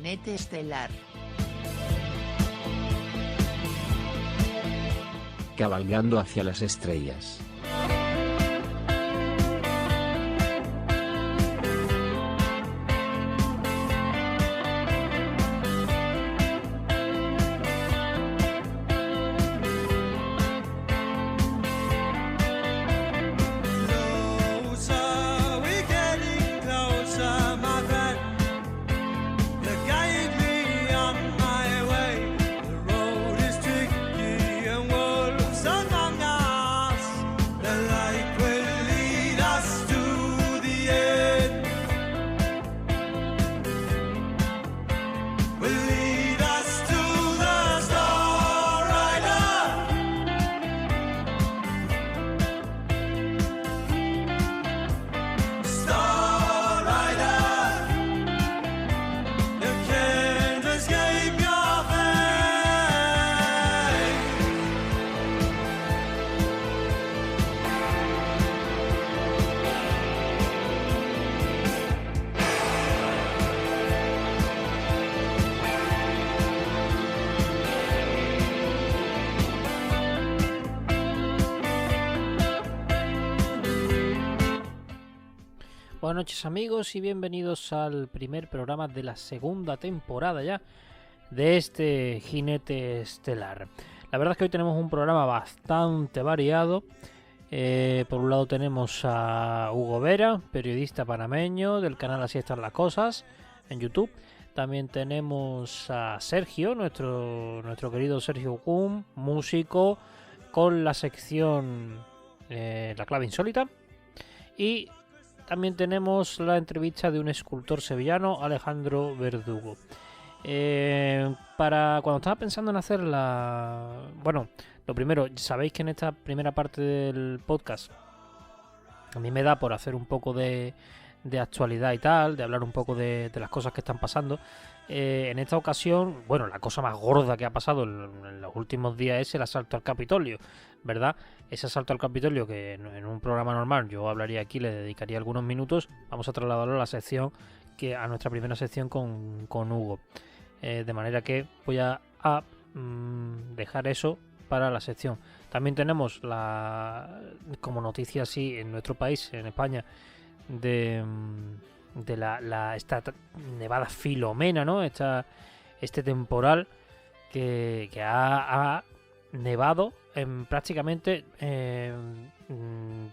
jinete estelar. Cabalgando hacia las estrellas. Buenas noches amigos y bienvenidos al primer programa de la segunda temporada ya de este Jinete Estelar. La verdad es que hoy tenemos un programa bastante variado. Por un lado tenemos a Hugo Vera, periodista panameño del canal Así Están las Cosas en YouTube. También tenemos a Sergio, nuestro querido Sergio Kum, músico con la sección La Clave Insólita. Y también tenemos la entrevista de un escultor sevillano, Alejandro Verdugo. Para cuando estaba pensando en hacer Bueno, lo primero, sabéis que en esta primera parte del podcast a mí me da por hacer un poco de actualidad y tal, de hablar un poco de las cosas que están pasando. En esta ocasión, bueno, la cosa más gorda que ha pasado en los últimos días es el asalto al Capitolio, ¿verdad? Ese asalto al Capitolio que en un programa normal yo hablaría aquí, le dedicaría algunos minutos. Vamos a trasladarlo a la sección, a nuestra primera sección con Hugo. De manera que voy a dejar eso para la sección. También tenemos como noticia así en nuestro país, en España, de esta nevada Filomena, ¿no? Este temporal que ha nevado en prácticamente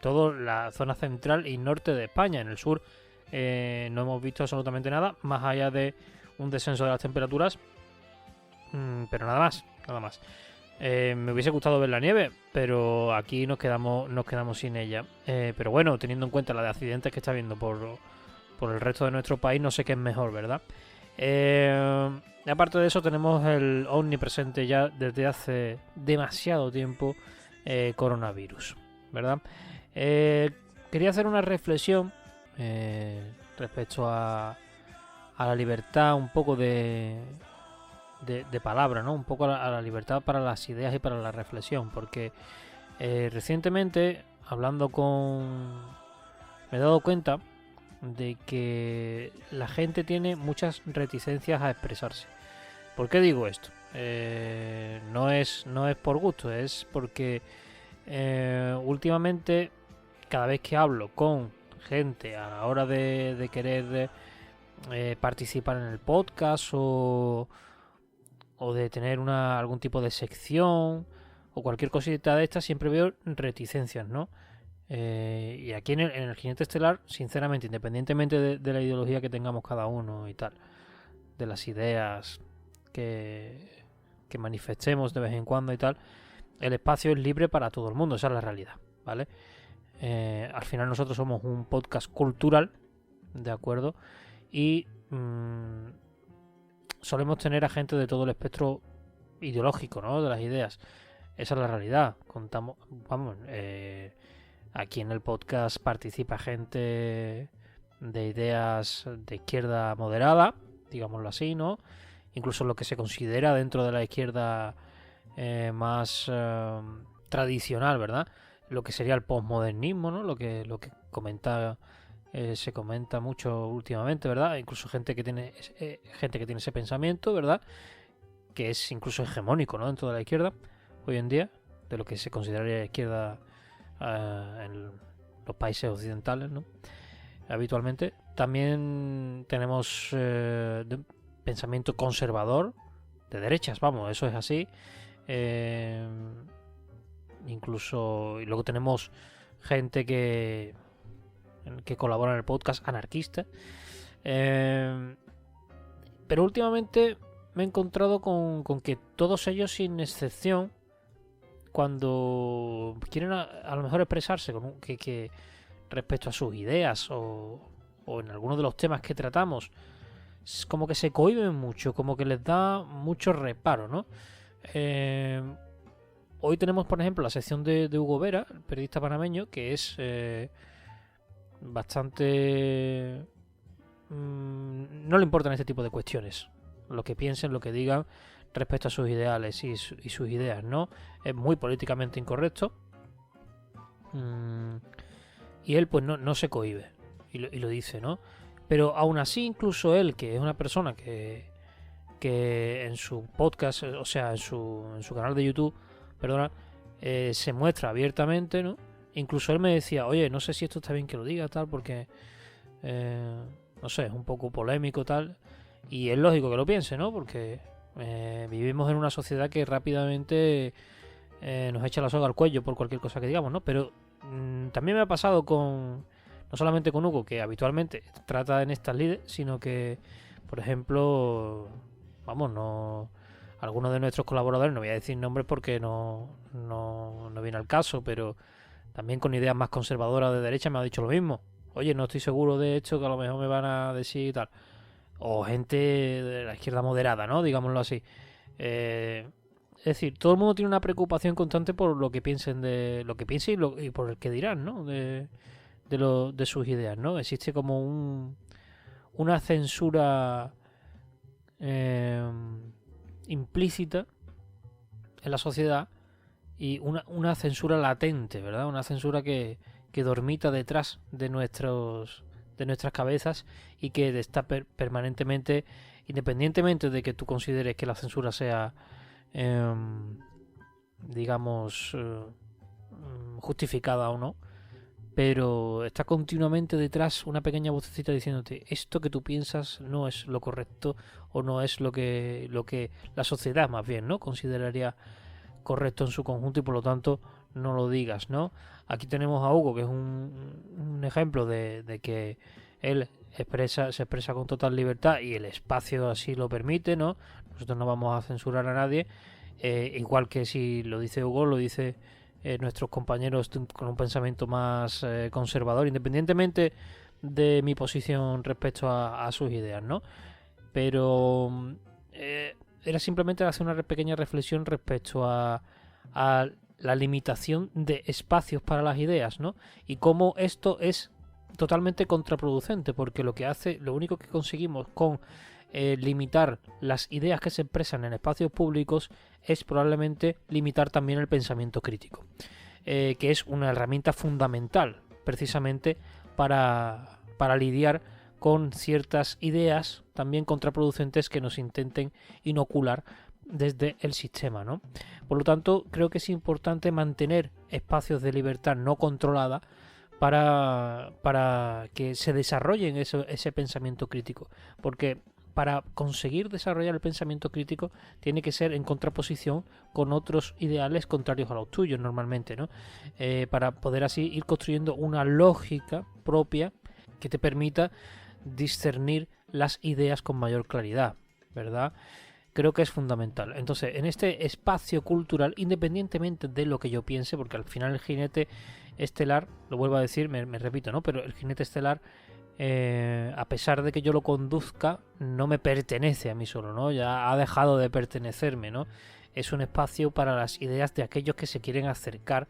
toda la zona central y norte de España. En el sur no hemos visto absolutamente nada, más allá de un descenso de las temperaturas, pero nada más. Me hubiese gustado ver la nieve, pero aquí nos quedamos sin ella. Pero bueno, teniendo en cuenta la de accidentes que está habiendo por el resto de nuestro país, no sé qué es mejor, ¿verdad? Aparte de eso, tenemos el omnipresente ya desde hace demasiado tiempo coronavirus, ¿verdad? Quería hacer una reflexión respecto a la libertad, un poco de palabra, ¿no? Un poco a la libertad para las ideas y para la reflexión, porque recientemente, hablando me he dado cuenta de que la gente tiene muchas reticencias a expresarse. ¿Por qué digo esto? No es por gusto, es porque últimamente, cada vez que hablo con gente a la hora de querer participar en el podcast o de tener algún tipo de sección o cualquier cosita de estas, siempre veo reticencias, ¿no? Y aquí en el Jinete Estelar, sinceramente, independientemente de la ideología que tengamos cada uno y tal, de las ideas que manifestemos de vez en cuando y tal, el espacio es libre para todo el mundo, esa es la realidad, ¿vale? Al final nosotros somos un podcast cultural, ¿de acuerdo? Y solemos tener a gente de todo el espectro ideológico, ¿no? De las ideas. Esa es la realidad. Aquí en el podcast participa gente de ideas de izquierda moderada, digámoslo así, ¿no? Incluso lo que se considera dentro de la izquierda más tradicional, ¿verdad? Lo que sería el posmodernismo, ¿no? Lo que comenta se comenta mucho últimamente, ¿verdad? Incluso gente que tiene ese pensamiento, ¿verdad? Que es incluso hegemónico, ¿no? Dentro de la izquierda hoy en día, de lo que se consideraría izquierda en los países occidentales, ¿no? Habitualmente. También tenemos pensamiento conservador, de derechas, vamos, eso es así. Incluso, y luego tenemos gente que colabora en el podcast, anarquista. Pero últimamente me he encontrado con que todos ellos, sin excepción, cuando quieren a lo mejor expresarse que respecto a sus ideas o en algunos de los temas que tratamos, es como que se cohíben mucho, como que les da mucho reparo, ¿no? Hoy tenemos, por ejemplo, la sección de Hugo Vera, el periodista panameño, que es bastante... no le importan este tipo de cuestiones. Lo que piensen, lo que digan respecto a sus ideales y sus ideas, ¿no? Es muy políticamente incorrecto. Y él pues no se cohíbe y lo dice, ¿no? Pero aún así, incluso él, que es una persona que en su podcast, o sea, en su canal de YouTube, perdona, se muestra abiertamente, ¿no? Incluso él me decía, oye, no sé si esto está bien que lo diga, tal, porque, no sé, es un poco polémico, tal. Y es lógico que lo piense, ¿no? Porque vivimos en una sociedad que rápidamente nos echa la soga al cuello por cualquier cosa que digamos, ¿no? Pero también me ha pasado no solamente con Hugo, que habitualmente trata en estas lides, sino que, por ejemplo, vamos, no... Algunos de nuestros colaboradores, no voy a decir nombres porque no viene al caso, pero también con ideas más conservadoras de derecha me ha dicho lo mismo. Oye, no estoy seguro de esto, que a lo mejor me van a decir y tal. O gente de la izquierda moderada, ¿no? Digámoslo así. Es decir, todo el mundo tiene una preocupación constante por lo que piensen y por el que dirán, ¿no? De sus ideas, ¿no? Existe como una censura implícita en la sociedad y una censura latente, ¿verdad? Una censura que dormita detrás de nuestras cabezas y que está permanentemente, independientemente de que tú consideres que la censura sea digamos justificada o no, pero está continuamente detrás una pequeña vocecita diciéndote esto que tú piensas no es lo correcto o no es lo que la sociedad más bien, ¿no? Consideraría correcto en su conjunto y por lo tanto no lo digas, ¿no? Aquí tenemos a Hugo, que es un ejemplo de que él se expresa con total libertad y el espacio así lo permite, ¿no? Nosotros no vamos a censurar a nadie, igual que si lo dice Hugo, lo dice nuestros compañeros con un pensamiento más conservador, independientemente de mi posición respecto a sus ideas, ¿no? Pero era simplemente hacer una pequeña reflexión respecto a la limitación de espacios para las ideas, ¿no? Y cómo esto es totalmente contraproducente, porque lo único que conseguimos con limitar las ideas que se expresan en espacios públicos es probablemente limitar también el pensamiento crítico, que es una herramienta fundamental precisamente para lidiar con ciertas ideas también contraproducentes que nos intenten inocular desde el sistema, ¿no? Por lo tanto, creo que es importante mantener espacios de libertad no controlada para que se desarrollen ese pensamiento crítico, porque para conseguir desarrollar el pensamiento crítico tiene que ser en contraposición con otros ideales contrarios a los tuyos normalmente, ¿no? Para poder así ir construyendo una lógica propia que te permita discernir las ideas con mayor claridad, ¿verdad? Creo que es fundamental. Entonces, en este espacio cultural, independientemente de lo que yo piense, porque al final el jinete estelar, lo vuelvo a decir, me repito, ¿no? Pero el jinete estelar, a pesar de que yo lo conduzca, no me pertenece a mí solo, ¿no? Ya ha dejado de pertenecerme, ¿no? Es un espacio para las ideas de aquellos que se quieren acercar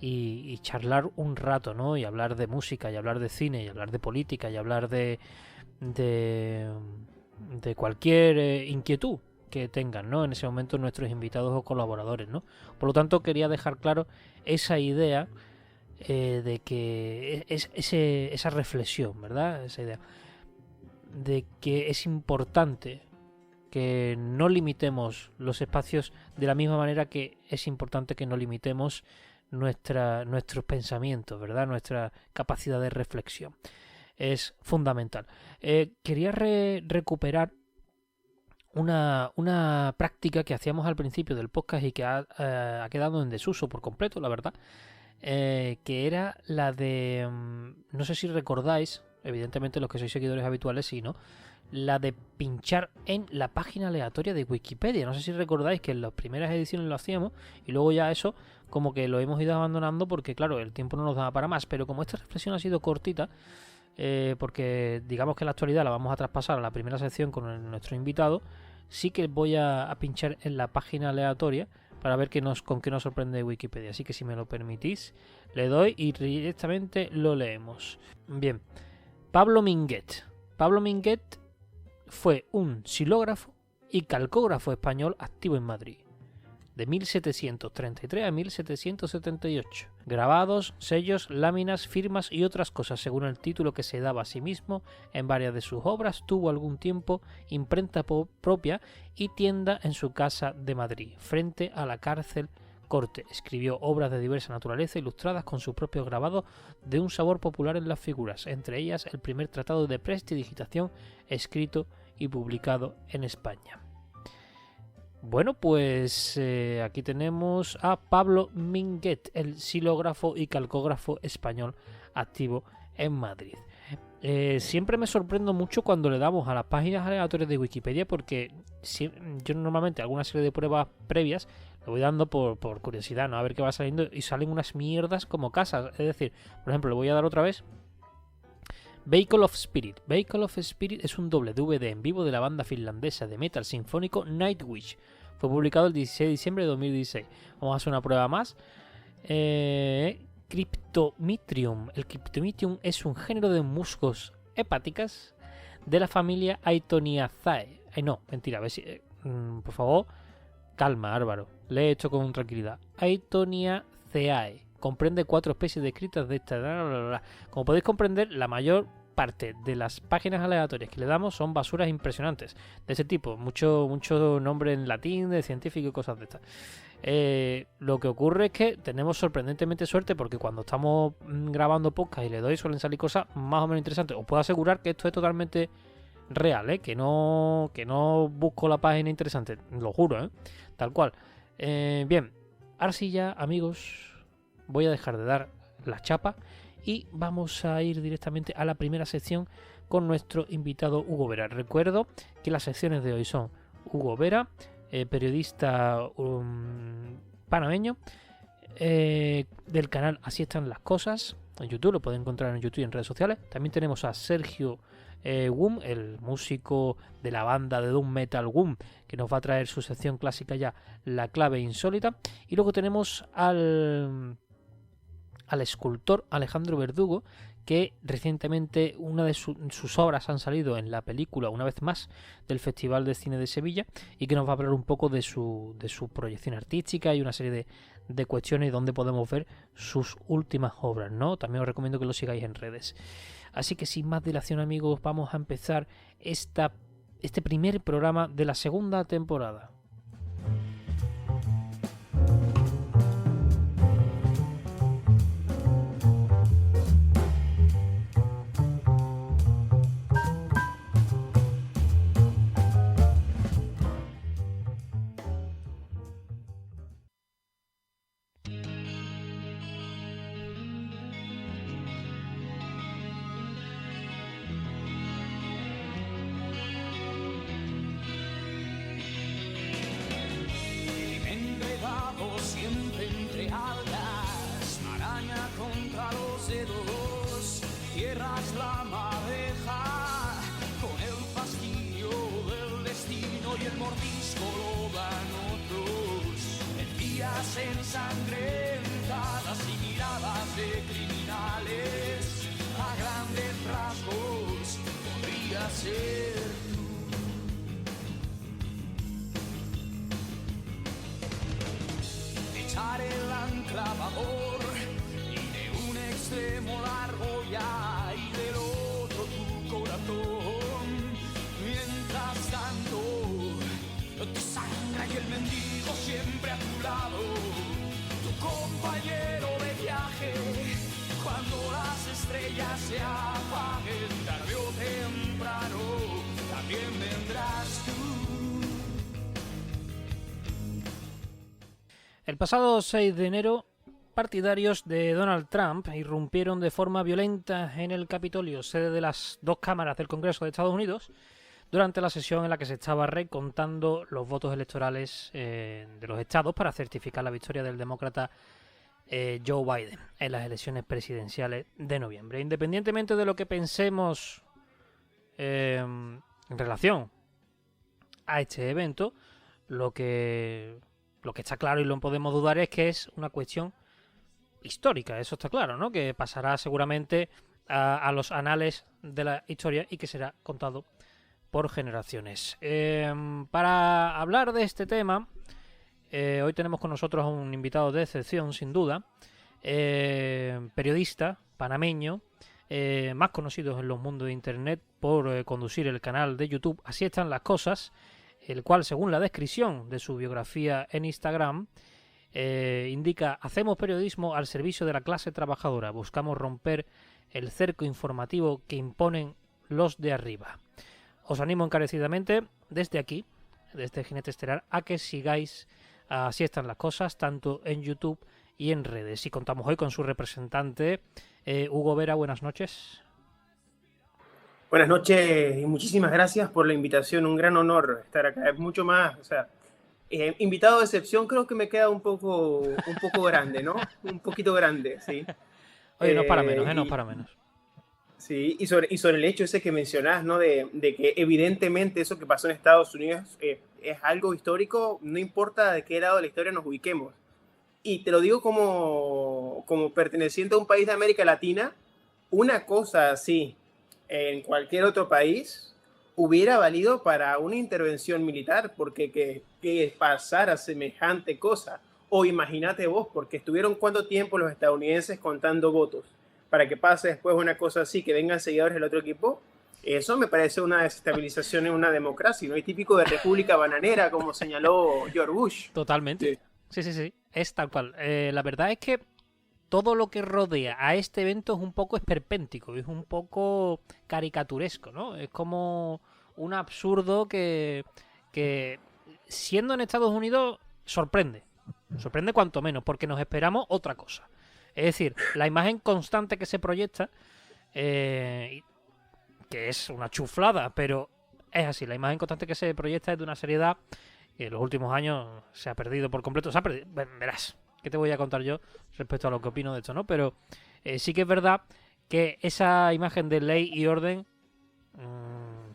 y charlar un rato, ¿no? Y hablar de música, y hablar de cine, y hablar de política, y hablar de cualquier inquietud que tengan, ¿no? En ese momento nuestros invitados o colaboradores, ¿no? Por lo tanto, quería dejar claro esa idea de que esa reflexión, ¿verdad? Esa idea de que es importante que no limitemos los espacios de la misma manera que es importante que no limitemos nuestros pensamientos, ¿verdad? Nuestra capacidad de reflexión. Es fundamental. Quería recuperar una práctica que hacíamos al principio del podcast y que ha quedado en desuso por completo, la verdad, que era la de, no sé si recordáis, evidentemente los que sois seguidores habituales sí, ¿no? La de pinchar en la página aleatoria de Wikipedia. No sé si recordáis que en las primeras ediciones lo hacíamos y luego ya eso como que lo hemos ido abandonando porque claro, el tiempo no nos daba para más, pero como esta reflexión ha sido cortita, porque digamos que la actualidad la vamos a traspasar a la primera sección con nuestro invitado, sí que voy a pinchar en la página aleatoria para ver con qué nos sorprende Wikipedia. Así que si me lo permitís, le doy y directamente lo leemos. Bien, Pablo Minguet. Pablo Minguet fue un xilógrafo y calcógrafo español activo en Madrid, de 1733 a 1778. Grabados, sellos, láminas, firmas y otras cosas según el título que se daba a sí mismo. En varias de sus obras tuvo algún tiempo imprenta propia y tienda en su casa de Madrid, frente a la cárcel Corte. Escribió obras de diversa naturaleza ilustradas con sus propios grabados de un sabor popular en las figuras, entre ellas el primer tratado de prestidigitación escrito y publicado en España. Bueno, pues aquí tenemos a Pablo Minguet, el xilógrafo y calcógrafo español activo en Madrid. Siempre me sorprendo mucho cuando le damos a las páginas aleatorias de Wikipedia porque yo normalmente alguna serie de pruebas previas le voy dando por curiosidad, ¿no? A ver qué va saliendo y salen unas mierdas como casas. Es decir, por ejemplo, le voy a dar otra vez Vehicle of Spirit. Vehicle of Spirit es un doble DVD en vivo de la banda finlandesa de metal sinfónico Nightwish. Fue publicado el 16 de diciembre de 2016. Vamos a hacer una prueba más. Cryptometrium. El Cryptometrium es un género de musgos hepáticas de la familia Aetoniaceae. No, mentira. A ver si, por favor, calma, Álvaro. Lee esto con tranquilidad. Aetoniaceae. Comprende 4 especies descritas de esta. Como podéis comprender, la mayor parte de las páginas aleatorias que le damos son basuras impresionantes de ese tipo, mucho nombre en latín de científico y cosas de estas. Lo que ocurre es que tenemos sorprendentemente suerte porque cuando estamos grabando podcast y le doy suelen salir cosas más o menos interesantes. Os puedo asegurar que esto es totalmente real, que no busco la página interesante, lo juro, tal cual. Bien, ahora sí ya, amigos, voy a dejar de dar la chapa y vamos a ir directamente a la primera sección con nuestro invitado Hugo Vera. Recuerdo que las secciones de hoy son Hugo Vera, periodista panameño, del canal Así Están las Cosas en YouTube, lo pueden encontrar en YouTube y en redes sociales. También tenemos a Sergio Wum, el músico de la banda de doom metal Wum, que nos va a traer su sección clásica ya, La Clave Insólita. Y luego tenemos al escultor Alejandro Verdugo, que recientemente una de sus obras han salido en la película Una vez más del Festival de Cine de Sevilla y que nos va a hablar un poco de su proyección artística y una serie de cuestiones donde podemos ver sus últimas obras, ¿no? También os recomiendo que lo sigáis en redes. Así que sin más dilación, amigos, vamos a empezar este primer programa de la segunda temporada. Siempre entre algas, araña contra los dedos, cierras la madeja con el fastidio del destino y el mordisco lo dan otros. En días ensangrentadas y miradas de criminales, a grandes rasgos podría ser. Echar el ancla a babor y de extremo la argolla y del otro tu corazón. Mientras tanto, te sangra y el mendigo siempre a tu lado, tu compañero de viaje. Cuando las estrellas se apaguen, tarde o temprano, también vendrás tú. El pasado 6 de enero, partidarios de Donald Trump irrumpieron de forma violenta en el Capitolio, sede de las dos cámaras del Congreso de Estados Unidos, durante la sesión en la que se estaba recontando los votos electorales de los estados para certificar la victoria del demócrata Joe Biden en las elecciones presidenciales de noviembre. Independientemente de lo que pensemos en relación a este evento, lo que está claro y lo podemos dudar es que es una cuestión histórica, eso está claro, ¿no? Que pasará seguramente a los anales de la historia y que será contado por generaciones. Para hablar de este tema, hoy tenemos con nosotros a un invitado de excepción, sin duda, periodista panameño, más conocido en los mundos de internet por conducir el canal de YouTube Así están las cosas, el cual, según la descripción de su biografía en Instagram, indica: hacemos periodismo al servicio de la clase trabajadora, buscamos romper el cerco informativo que imponen los de arriba. Os animo encarecidamente desde aquí, desde Jinete Estelar, a que sigáis Así están las cosas, tanto en YouTube y en redes. Y contamos hoy con su representante, Hugo Vera. Buenas noches. Buenas noches y muchísimas gracias por la invitación. Un gran honor estar acá. Es mucho más, o sea, invitado de excepción creo que me queda un poco grande, ¿no? Un poquito grande, sí. Oye, no es para menos, no es para menos. Sí, y sobre el hecho ese que mencionás, ¿no? De que evidentemente eso que pasó en Estados Unidos es algo histórico, no importa de qué lado de la historia nos ubiquemos. Y te lo digo como perteneciente a un país de América Latina, una cosa así en cualquier otro país hubiera valido para una intervención militar, porque que pasara semejante cosa. O imagínate vos, porque estuvieron cuánto tiempo los estadounidenses contando votos para que pase después una cosa así, que vengan seguidores del otro equipo. Eso me parece una desestabilización en una democracia, ¿no? Y típico de república bananera, como señaló George Bush. Totalmente. Sí. Es tal cual. La verdad es que todo lo que rodea a este evento es un poco esperpéntico, es un poco caricaturesco, ¿no? Es como un absurdo que siendo en Estados Unidos sorprende cuanto menos, porque nos esperamos otra cosa. Es decir, la imagen constante que se proyecta, que es una chuflada, pero es así, la imagen constante que se proyecta es de una seriedad que en los últimos años se ha perdido por completo. Se ha perdido, verás, ¿qué te voy a contar yo respecto a lo que opino de esto, ¿no? Pero sí que es verdad que esa imagen de ley y orden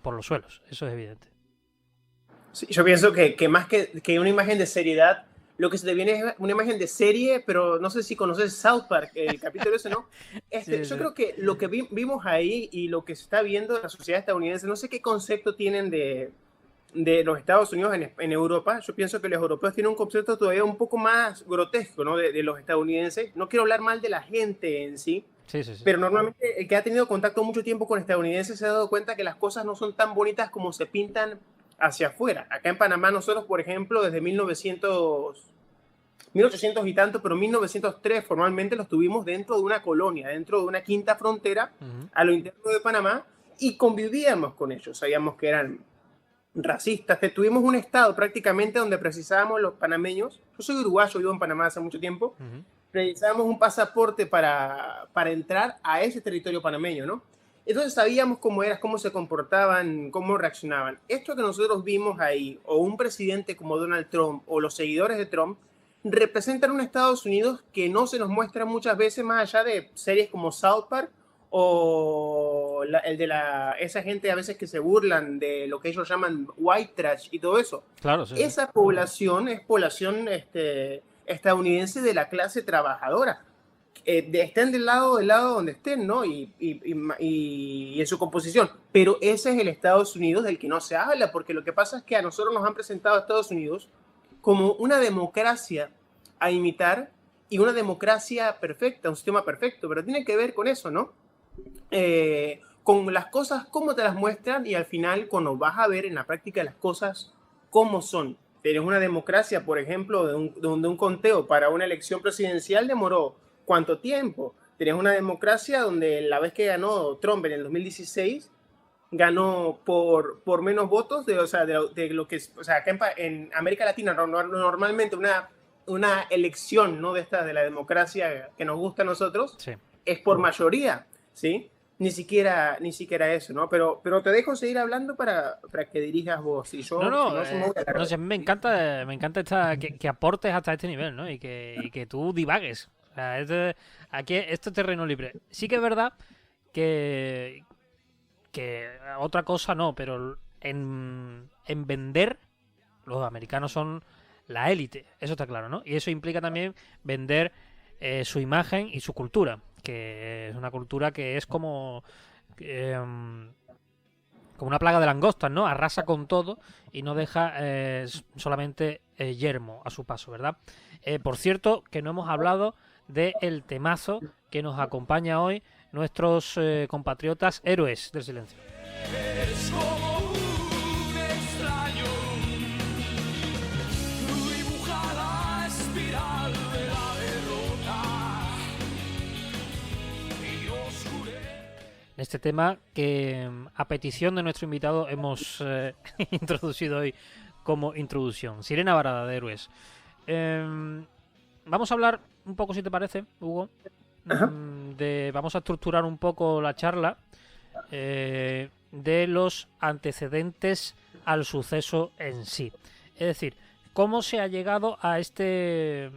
por los suelos, eso es evidente. Sí, yo pienso que más que una imagen de seriedad, lo que se te viene es una imagen de serie, pero no sé si conoces South Park, el capítulo ese, ¿no? Yo creo que lo que vimos ahí y lo que se está viendo en la sociedad estadounidense, no sé qué concepto tienen de los Estados Unidos en Europa. Yo pienso que los europeos tienen un concepto todavía un poco más grotesco, ¿no? de los estadounidenses. No quiero hablar mal de la gente en sí, sí. Pero normalmente el que ha tenido contacto mucho tiempo con estadounidenses se ha dado cuenta que las cosas no son tan bonitas como se pintan hacia afuera. Acá en Panamá nosotros, por ejemplo, desde 1800 y tanto, pero 1903 formalmente los tuvimos dentro de una colonia, dentro de una quinta frontera a lo interno de Panamá, y convivíamos con ellos. Sabíamos que eran racistas. Tuvimos un estado prácticamente donde precisábamos los panameños. Yo soy uruguayo, vivo en Panamá hace mucho tiempo. Precisábamos un pasaporte para entrar a ese territorio panameño, ¿no? Entonces sabíamos cómo se comportaban, cómo reaccionaban. Esto que nosotros vimos ahí, o un presidente como Donald Trump, o los seguidores de Trump, representan un Estados Unidos que no se nos muestra muchas veces más allá de series como South Park, o esa gente a veces que se burlan de lo que ellos llaman white trash y todo eso. Claro, sí. Esa población es población estadounidense de la clase trabajadora. Estén del lado donde estén, ¿no? Y en su composición. Pero ese es el Estados Unidos del que no se habla, porque lo que pasa es que a nosotros nos han presentado a Estados Unidos como una democracia a imitar, y una democracia perfecta, un sistema perfecto, pero tiene que ver con eso, ¿no? Con las cosas, cómo te las muestran y al final cuando vas a ver en la práctica las cosas, cómo son. Tienes una democracia, por ejemplo, donde un conteo para una elección presidencial demoró ¿cuánto tiempo? Tienes una democracia donde la vez que ganó Trump en el 2016, ganó por menos votos de lo que es, o sea, acá en América Latina normalmente una elección, ¿no? De estas de la democracia que nos gusta a nosotros, Sí. es por mayoría, ¿sí? Ni siquiera eso, ¿no? Pero te dejo seguir hablando para que dirijas vos. Y yo, No, si me voy a alargar. no sé, a mí me encanta que aportes hasta este nivel, ¿no? Y que tú divagues. O sea, aquí esto es terreno libre. Sí que es verdad que otra cosa no, pero en vender, los americanos son la élite, eso está claro, ¿no? Y eso implica también vender su imagen y su cultura, que es una cultura que es como una plaga de langostas, ¿no? Arrasa con todo y no deja solamente yermo a su paso, ¿verdad? Por cierto, que no hemos hablado del temazo que nos acompaña hoy, nuestros compatriotas héroes del silencio. Es como un extraño, dibuja la espiral de la derrota y oscurece. En este tema que a petición de nuestro invitado hemos introducido hoy como introducción. Sirena Varada de Héroes. Vamos a hablar un poco, si te parece, Hugo, vamos a estructurar un poco la charla de los antecedentes al suceso en sí. Es decir, cómo se ha llegado a este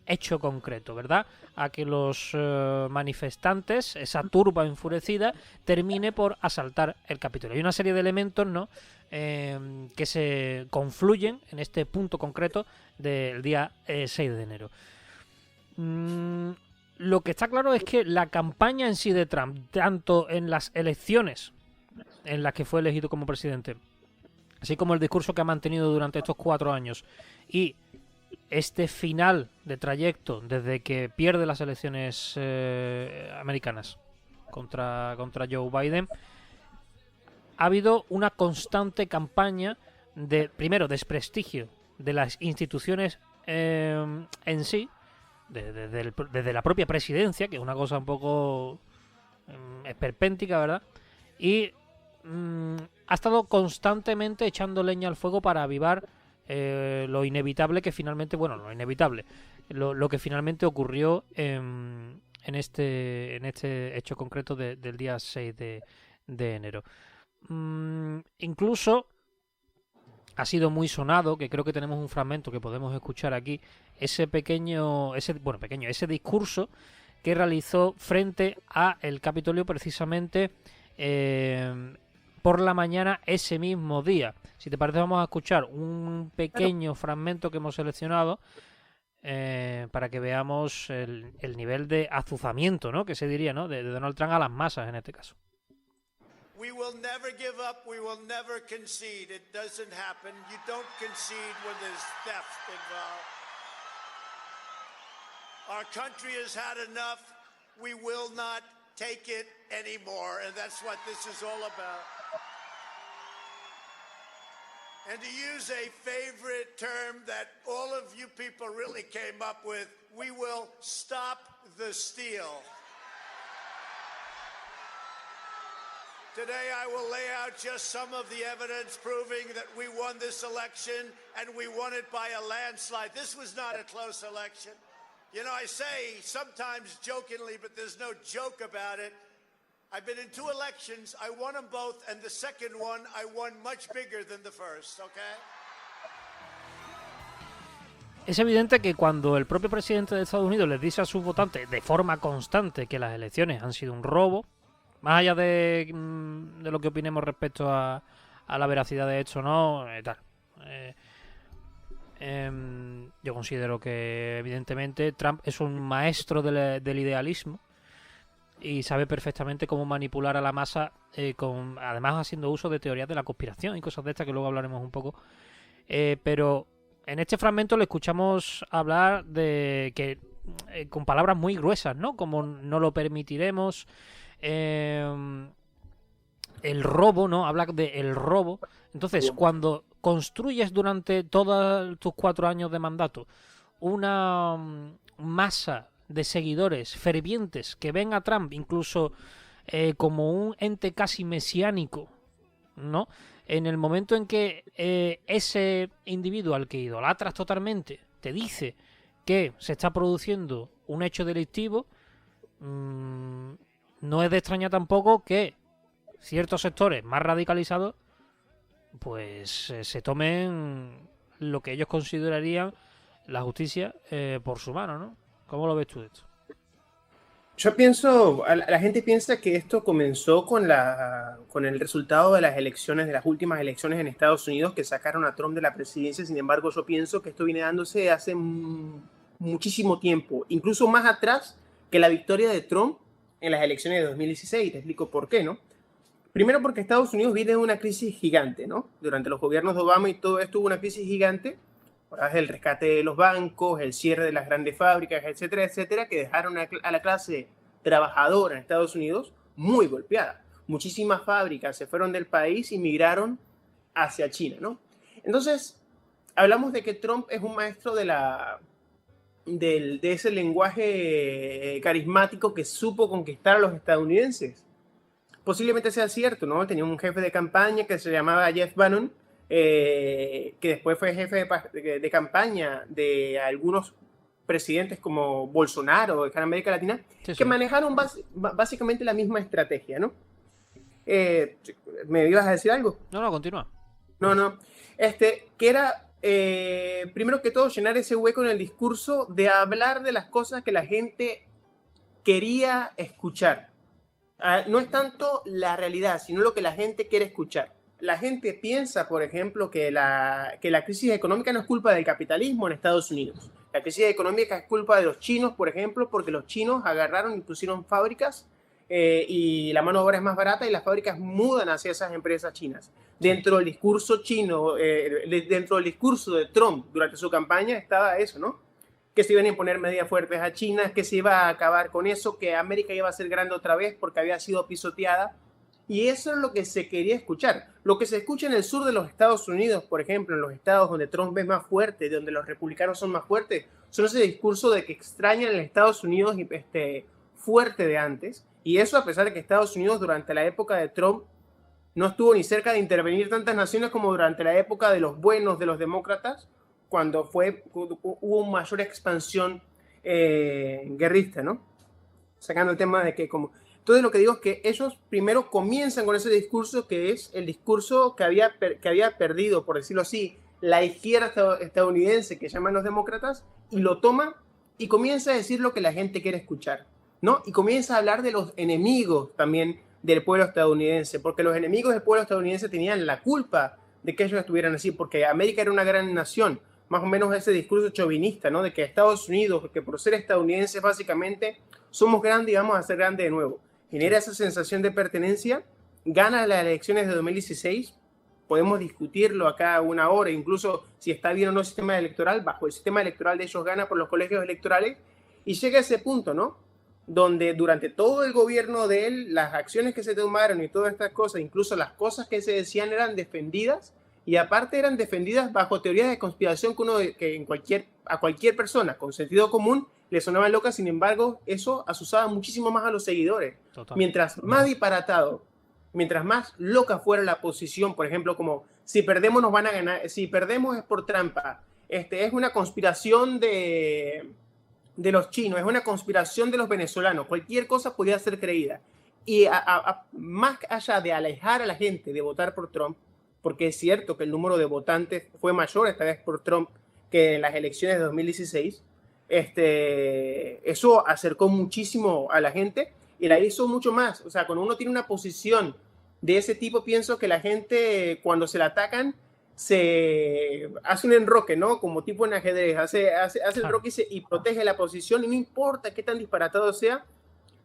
hecho concreto, ¿verdad? A que los manifestantes, esa turba enfurecida, termine por asaltar el Capitolio. Hay una serie de elementos, ¿no? Que se confluyen en este punto concreto del día 6 de enero. Lo que está claro es que la campaña en sí de Trump, tanto en las elecciones en las que fue elegido como presidente, así como el discurso que ha mantenido durante estos 4 años, y este final de trayecto desde que pierde las elecciones americanas contra Joe Biden, ha habido una constante campaña de, primero, desprestigio de las instituciones en sí, desde la propia presidencia, que es una cosa un poco esperpéntica, ¿verdad? Y ha estado constantemente echando leña al fuego para avivar lo inevitable que finalmente, bueno, lo inevitable, lo que finalmente ocurrió en este hecho concreto del día 6 de enero. Incluso ha sido muy sonado, que creo que tenemos un fragmento que podemos escuchar aquí, ese discurso que realizó frente a el Capitolio precisamente por la mañana ese mismo día. Si te parece, vamos a escuchar un pequeño fragmento que hemos seleccionado para que veamos el nivel de azuzamiento, ¿no? Que se diría, ¿no? De Donald Trump a las masas en este caso. We will never give up. We will never concede. It doesn't happen. You don't concede when there's theft involved. Our country has had enough. We will not take it anymore. And that's what this is all about. And to use a favorite term that all of you people really came up with, we will stop the steal. Today I will lay out just some of the evidence proving that we won this election and we won it by a landslide. This was not a close election. You know, I say sometimes jokingly, but there's no joke about it. I've been in 2 elections, I won them both, and the second one I won much bigger than the first, okay? Es evidente que cuando el propio presidente de Estados Unidos les dice a sus votantes de forma constante que las elecciones han sido un robo, más allá de lo que opinemos respecto a la veracidad de esto, ¿no? Yo considero que evidentemente Trump es un maestro del idealismo y sabe perfectamente cómo manipular a la masa, además haciendo uso de teorías de la conspiración y cosas de estas que luego hablaremos un poco. Pero en este fragmento le escuchamos hablar de que con palabras muy gruesas, ¿no? Como no lo permitiremos, el robo, ¿no? Habla de el robo. Entonces, cuando construyes durante todos tus 4 años de mandato una masa de seguidores fervientes que ven a Trump incluso como un ente casi mesiánico, ¿no? En el momento en que ese individuo al que idolatras totalmente te dice que se está produciendo un hecho delictivo, no es de extrañar tampoco que ciertos sectores más radicalizados pues se tomen lo que ellos considerarían la justicia por su mano, ¿no? ¿Cómo lo ves tú esto? Yo pienso, la gente piensa que esto comenzó con el resultado de las elecciones, de las últimas elecciones en Estados Unidos que sacaron a Trump de la presidencia. Sin embargo, yo pienso que esto viene dándose hace muchísimo tiempo, incluso más atrás que la victoria de Trump en las elecciones de 2016. Te explico por qué, ¿no? Primero porque Estados Unidos viene de una crisis gigante, ¿no? Durante los gobiernos de Obama y todo esto hubo una crisis gigante. El rescate de los bancos, el cierre de las grandes fábricas, etcétera, etcétera, que dejaron a la clase trabajadora en Estados Unidos muy golpeada. Muchísimas fábricas se fueron del país y migraron hacia China, ¿no? Entonces, hablamos de que Trump es un maestro de ese lenguaje carismático que supo conquistar a los estadounidenses. Posiblemente sea cierto, ¿no? Tenía un jefe de campaña que se llamaba Jeff Bannon, que después fue jefe de campaña de algunos presidentes como Bolsonaro en América Latina, Sí. que manejaron básicamente la misma estrategia, ¿no? ¿Me ibas a decir algo? No, continúa. No. Que era, primero que todo, llenar ese hueco en el discurso de hablar de las cosas que la gente quería escuchar. No es tanto la realidad, sino lo que la gente quiere escuchar. La gente piensa, por ejemplo, que la crisis económica no es culpa del capitalismo en Estados Unidos. La crisis económica es culpa de los chinos, por ejemplo, porque los chinos agarraron y pusieron fábricas y la mano de obra es más barata y las fábricas mudan hacia esas empresas chinas. Dentro del discurso chino, dentro del discurso de Trump durante su campaña estaba eso, ¿no? Que se iban a imponer medidas fuertes a China, que se iba a acabar con eso, que América iba a ser grande otra vez porque había sido pisoteada. Y eso es lo que se quería escuchar. Lo que se escucha en el sur de los Estados Unidos, por ejemplo, en los estados donde Trump es más fuerte, donde los republicanos son más fuertes, son ese discurso de que extrañan el Estados Unidos fuerte de antes. Y eso a pesar de que Estados Unidos durante la época de Trump no estuvo ni cerca de intervenir tantas naciones como durante la época de los buenos, de los demócratas, cuando hubo mayor expansión guerrista, ¿no? Sacando el tema de que como... Entonces lo que digo es que ellos primero comienzan con ese discurso que es el discurso que había perdido, por decirlo así, la izquierda estadounidense que llaman los demócratas, y lo toma y comienza a decir lo que la gente quiere escuchar, ¿no? Y comienza a hablar de los enemigos también del pueblo estadounidense, porque los enemigos del pueblo estadounidense tenían la culpa de que ellos estuvieran así, porque América era una gran nación, más o menos ese discurso chauvinista, ¿no? De que Estados Unidos, que por ser estadounidenses básicamente somos grandes y vamos a ser grandes de nuevo. Genera esa sensación de pertenencia, gana las elecciones de 2016, podemos discutirlo acá una hora, incluso si está bien o no el sistema electoral, bajo el sistema electoral de ellos gana por los colegios electorales, y llega a ese punto, ¿no? Donde durante todo el gobierno de él, las acciones que se tomaron y todas estas cosas, incluso las cosas que se decían eran defendidas, y aparte eran defendidas bajo teorías de conspiración que a cualquier persona con sentido común le sonaban locas. Sin embargo, eso asusaba muchísimo más a los seguidores. Total. Mientras más disparatado, mientras más loca fuera la posición, por ejemplo, como si perdemos nos van a ganar, si perdemos es por trampa, es una conspiración de los chinos, es una conspiración de los venezolanos, cualquier cosa podía ser creída. Y más allá de alejar a la gente de votar por Trump, porque es cierto que el número de votantes fue mayor esta vez por Trump que en las elecciones de 2016, eso acercó muchísimo a la gente y la hizo mucho más. O sea, cuando uno tiene una posición de ese tipo, pienso que la gente, cuando se la atacan, se hace un enroque, ¿no? Como tipo en ajedrez, hace el enroque y protege la posición, y no importa qué tan disparatado sea,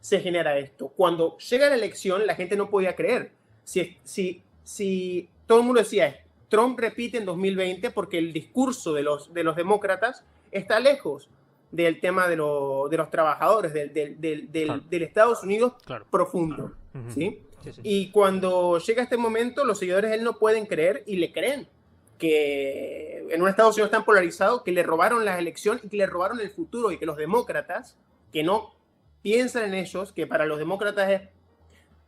se genera esto. Cuando llega la elección, la gente no podía creer. Si todo el mundo decía, Trump repite en 2020 porque el discurso de los demócratas está lejos del tema de los trabajadores, del Estados Unidos profundo. ¿Sí? Sí. Y cuando llega este momento, los seguidores de él no pueden creer y le creen que en un Estados Unidos tan polarizado, que le robaron las elecciones y que le robaron el futuro, y que los demócratas, que no piensan en ellos, que para los demócratas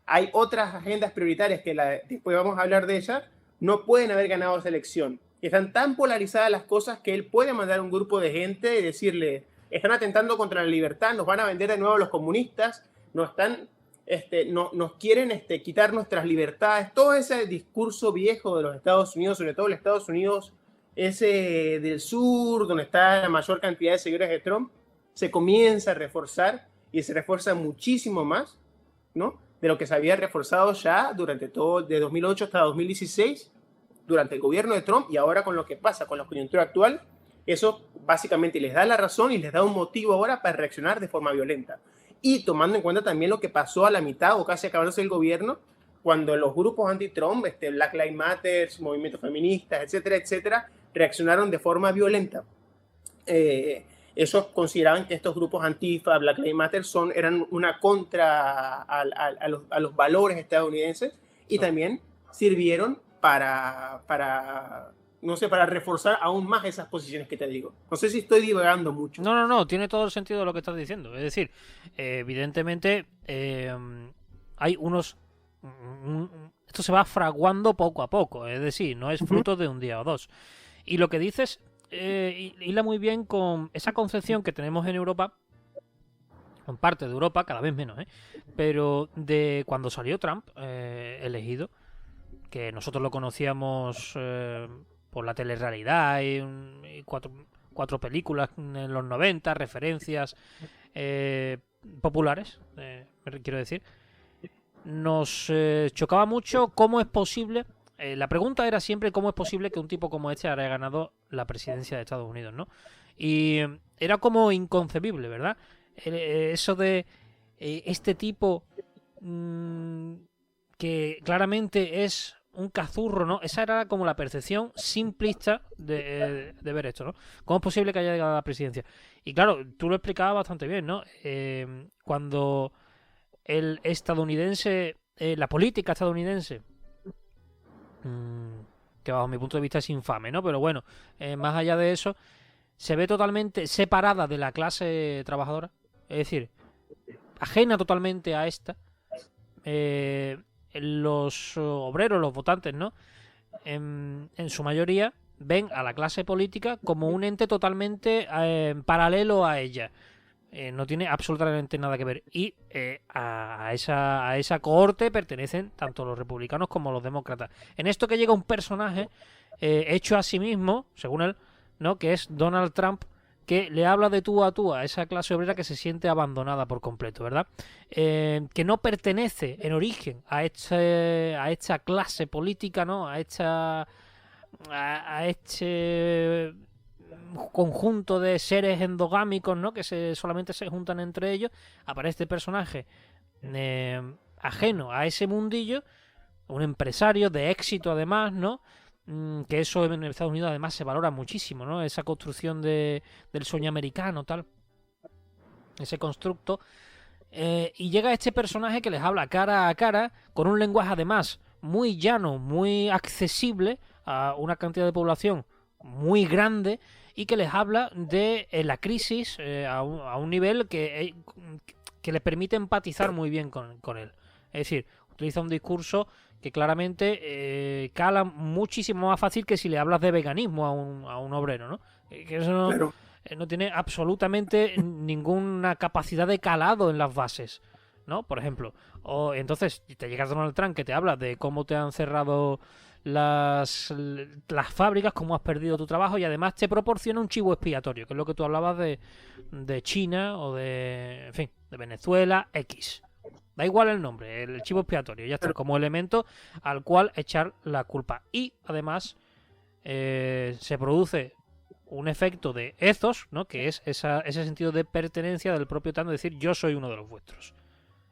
hay otras agendas prioritarias que después vamos a hablar de ellas, no pueden haber ganado esa elección. Están tan polarizadas las cosas que él puede mandar un grupo de gente y decirle, están atentando contra la libertad, nos van a vender de nuevo a los comunistas, nos quieren quitar nuestras libertades. Todo ese discurso viejo de los Estados Unidos, sobre todo el Estados Unidos ese del sur, donde está la mayor cantidad de seguidores de Trump, se comienza a reforzar y se refuerza muchísimo más, ¿no?, de lo que se había reforzado ya durante todo, de 2008 hasta 2016, durante el gobierno de Trump, y ahora con lo que pasa con la coyuntura actual, eso básicamente les da la razón y les da un motivo ahora para reaccionar de forma violenta. Y tomando en cuenta también lo que pasó a la mitad o casi acabándose el gobierno, cuando los grupos anti-Trump, Black Lives Matter, movimientos feministas, etcétera, etcétera, reaccionaron de forma violenta. Ellos consideraban que estos grupos Antifa, Black Lives Matter eran una contra a los valores estadounidenses, y también sirvieron para reforzar aún más esas posiciones que te digo. No sé si estoy divagando mucho. No, tiene todo el sentido de lo que estás diciendo. Es decir, evidentemente hay unos... esto se va fraguando poco a poco, es decir, no es fruto de un día o dos. Y lo que dices hila muy bien con esa concepción que tenemos en Europa, en parte de Europa, cada vez menos, pero de cuando salió Trump elegido, que nosotros lo conocíamos por la telerrealidad y cuatro películas en los 90, referencias populares, quiero decir. Nos chocaba mucho cómo es posible. La pregunta era siempre cómo es posible que un tipo como este haya ganado la presidencia de Estados Unidos, ¿no? Y era como inconcebible, ¿verdad? Eso de este tipo que claramente es un cazurro, ¿no? Esa era como la percepción simplista de ver esto, ¿no? ¿Cómo es posible que haya llegado a la presidencia? Y claro, tú lo explicabas bastante bien, ¿no? Cuando el estadounidense, la política estadounidense, que bajo mi punto de vista es infame, ¿no? Pero bueno, más allá de eso, se ve totalmente separada de la clase trabajadora, es decir, ajena totalmente a esta. Los obreros, los votantes, ¿no? En su mayoría ven a la clase política como un ente totalmente paralelo a ella. No tiene absolutamente nada que ver. Y a esa cohorte pertenecen tanto los republicanos como los demócratas. En esto que llega un personaje hecho a sí mismo, según él, ¿no?, que es Donald Trump, que le habla de tú a esa clase obrera que se siente abandonada por completo, ¿verdad? Que no pertenece en origen a esta clase política, ¿no? A este conjunto de seres endogámicos, ¿no?, que solamente se juntan entre ellos. Aparece este personaje ajeno a ese mundillo, un empresario de éxito además, ¿no?, que eso en Estados Unidos además se valora muchísimo, ¿no?, esa construcción del sueño americano, tal, ese constructo, y llega este personaje que les habla cara a cara, con un lenguaje además muy llano, muy accesible a una cantidad de población muy grande, y que les habla de la crisis a un nivel que le permite empatizar muy bien con él. Es decir, utiliza un discurso que claramente cala muchísimo más fácil que si le hablas de veganismo a un obrero, ¿no? Que eso no, Claro. No tiene absolutamente ninguna capacidad de calado en las bases, ¿no? Por ejemplo. O entonces te llega Donald Trump que te habla de cómo te han cerrado las fábricas, cómo has perdido tu trabajo, y además te proporciona un chivo expiatorio, que es lo que tú hablabas de China o en fin, de Venezuela, X. Da igual el nombre, el chivo expiatorio, ya está, como elemento al cual echar la culpa. Y además se produce un efecto de ethos, ¿no?, que es ese sentido de pertenencia del propio Trump, de decir yo soy uno de los vuestros.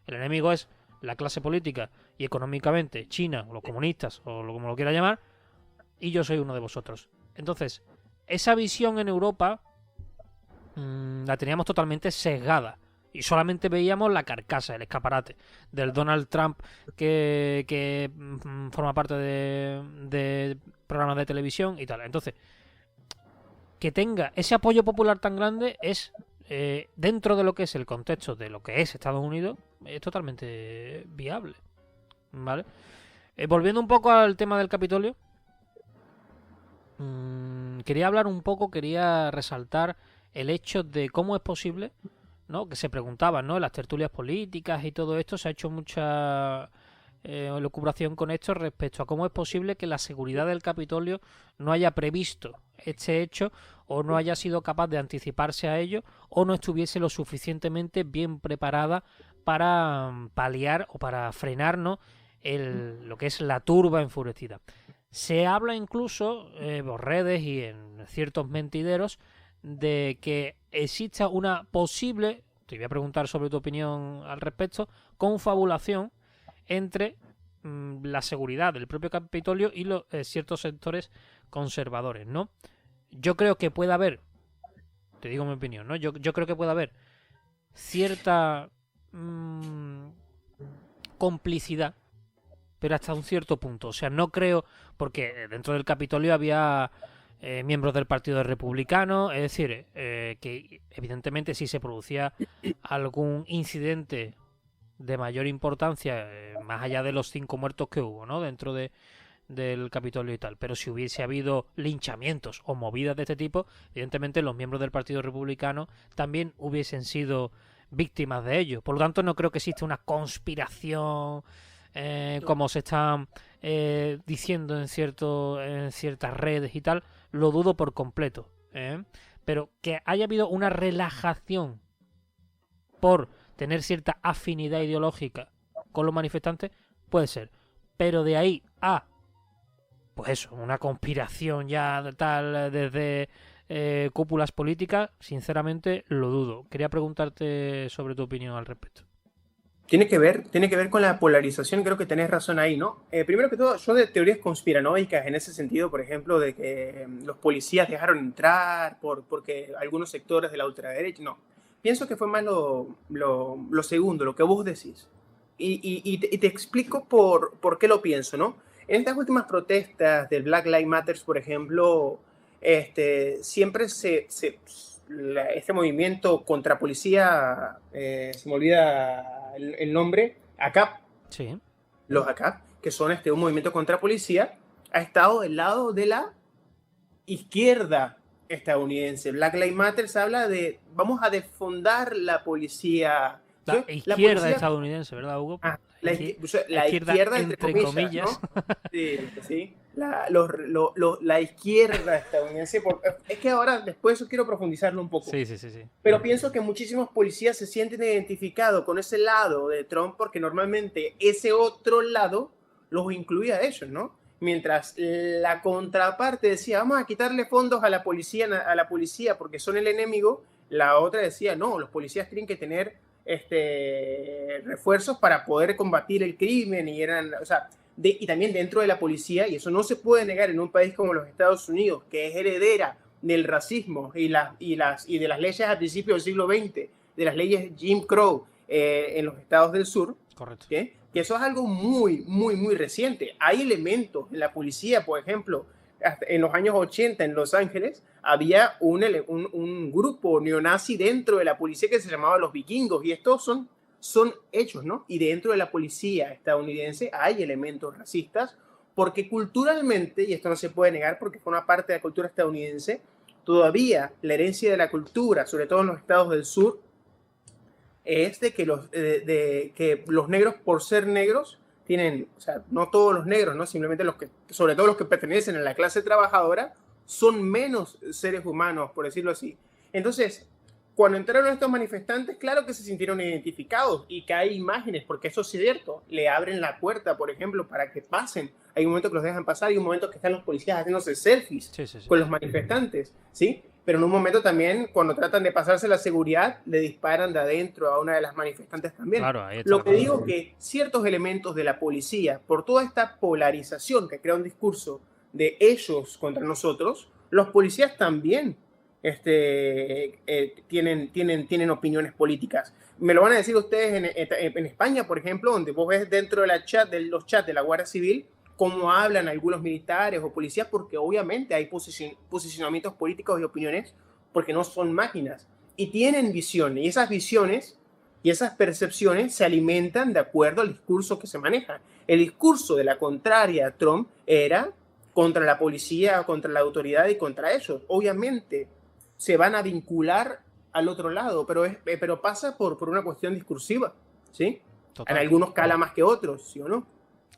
El enemigo es la clase política y económicamente China, o los comunistas, o como lo quiera llamar, y yo soy uno de vosotros. Entonces, esa visión en Europa la teníamos totalmente sesgada. Y solamente veíamos la carcasa, el escaparate del Donald Trump que forma parte de programas de televisión y tal. Entonces, que tenga ese apoyo popular tan grande es, dentro de lo que es el contexto de lo que es Estados Unidos, es totalmente viable. ¿Vale? Volviendo un poco al tema del Capitolio, quería resaltar el hecho de cómo es posible, ¿no? Que se preguntaban, ¿no? En las tertulias políticas y todo esto se ha hecho mucha elucubración con esto respecto a cómo es posible que la seguridad del Capitolio no haya previsto este hecho o no haya sido capaz de anticiparse a ello o no estuviese lo suficientemente bien preparada para paliar o para frenar, ¿no? Lo que es la turba enfurecida. Se habla incluso por redes y en ciertos mentideros de que exista una posible, te voy a preguntar sobre tu opinión al respecto, confabulación entre la seguridad del propio Capitolio y ciertos sectores conservadores, ¿no? Yo creo que puede haber, te digo mi opinión, ¿no? Yo creo que puede haber cierta complicidad, pero hasta un cierto punto. O sea, no creo, porque dentro del Capitolio había miembros del Partido Republicano, es decir, que evidentemente si se producía algún incidente de mayor importancia, más allá de los 5 muertos que hubo, ¿no? Dentro del Capitolio y tal, pero si hubiese habido linchamientos o movidas de este tipo, evidentemente los miembros del Partido Republicano también hubiesen sido víctimas de ello. Por lo tanto, no creo que exista una conspiración como se está diciendo en ciertas redes y tal. Lo dudo por completo, pero que haya habido una relajación por tener cierta afinidad ideológica con los manifestantes, puede ser, pero de ahí a pues eso, una conspiración ya tal desde cúpulas políticas, sinceramente lo dudo. Quería preguntarte sobre tu opinión al respecto. Tiene que ver con la polarización, creo que tenés razón ahí, ¿no? Primero que todo, yo de teorías conspiranoicas en ese sentido, por ejemplo, de que los policías dejaron entrar porque algunos sectores de la ultraderecha, no. Pienso que fue más lo segundo, lo que vos decís. Y te explico por qué lo pienso, ¿no? En estas últimas protestas del Black Lives Matter, por ejemplo, siempre este movimiento contra policía, se me olvida el nombre, ACAP, Sí. los ACAP, que son un movimiento contra policía, ha estado del lado de la izquierda estadounidense. Black Lives Matter habla de vamos a desfondar la policía. La izquierda estadounidense, ¿verdad, Hugo? La izquierda entre comillas, ¿no? Sí. La izquierda estadounidense. Es que ahora, después eso quiero profundizarlo un poco. Sí. Pero pienso que muchísimos policías se sienten identificados con ese lado de Trump porque normalmente ese otro lado los incluía a ellos, ¿no? Mientras la contraparte decía, vamos a quitarle fondos a la policía porque son el enemigo, la otra decía, no, los policías tienen que tener refuerzos para poder combatir el crimen y también dentro de la policía, y eso no se puede negar en un país como los Estados Unidos, que es heredera del racismo y de las leyes a principios del siglo XX, de las leyes Jim Crow en los estados del sur. Correcto. Que eso es algo muy, muy, muy reciente. Hay elementos en la policía, por ejemplo, en los años 80 en Los Ángeles, había un grupo neonazi dentro de la policía que se llamaba los vikingos, y estos son hechos, ¿no? Y dentro de la policía estadounidense hay elementos racistas, porque culturalmente, y esto no se puede negar porque forma parte de la cultura estadounidense, todavía la herencia de la cultura, sobre todo en los estados del sur, es de que los negros, por ser negros, tienen, o sea, no todos los negros, ¿no? Simplemente sobre todo los que pertenecen a la clase trabajadora, son menos seres humanos, por decirlo así. Entonces, cuando entraron estos manifestantes, claro que se sintieron identificados y que hay imágenes, porque eso es cierto, le abren la puerta, por ejemplo, para que pasen. Hay un momento que los dejan pasar y un momento que están los policías haciéndose selfies con los manifestantes, ¿sí? Pero en un momento también, cuando tratan de pasarse la seguridad, le disparan de adentro a una de las manifestantes también. Claro, lo que digo que ciertos elementos de la policía, por toda esta polarización que crea un discurso de ellos contra nosotros, los policías también tienen opiniones políticas. Me lo van a decir ustedes en España, por ejemplo, donde vos ves dentro de los chats de la Guardia Civil cómo hablan algunos militares o policías, porque obviamente hay posicionamientos políticos y opiniones, porque no son máquinas. Y tienen visiones, y esas visiones y esas percepciones se alimentan de acuerdo al discurso que se maneja. El discurso de la contraria a Trump era contra la policía, contra la autoridad y contra ellos. Obviamente se van a vincular al otro lado, pero pasa por una cuestión discursiva, ¿sí? Total. En algunos cala más que otros, ¿sí o no?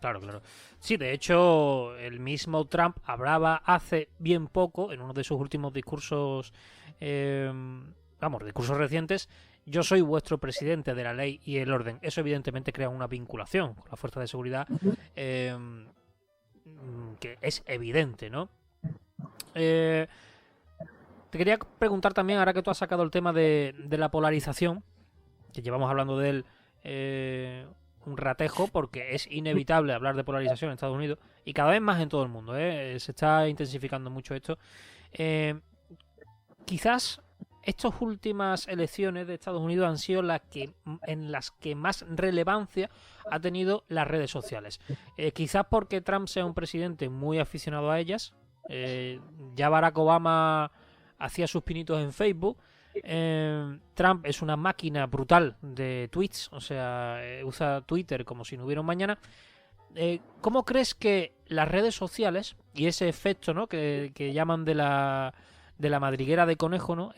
Claro, claro. Sí, de hecho, el mismo Trump hablaba hace bien poco, en uno de sus últimos discursos, discursos recientes: yo soy vuestro presidente de la ley y el orden. Eso evidentemente crea una vinculación con la fuerza de seguridad que es evidente, ¿no? Te quería preguntar también, ahora que tú has sacado el tema de la polarización, que llevamos hablando de él un ratejo, porque es inevitable hablar de polarización en Estados Unidos y cada vez más en todo el mundo, se está intensificando mucho esto. Quizás estas últimas elecciones de Estados Unidos han sido en las que más relevancia ha tenido las redes sociales. Quizás porque Trump sea un presidente muy aficionado a ellas. Ya Barack Obama hacía sus pinitos en Facebook. Trump es una máquina brutal de tweets, o sea, usa Twitter como si no hubiera un mañana. ¿Cómo crees que las redes sociales y ese efecto, ¿no?, que llaman de la madriguera de conejo, ¿no?,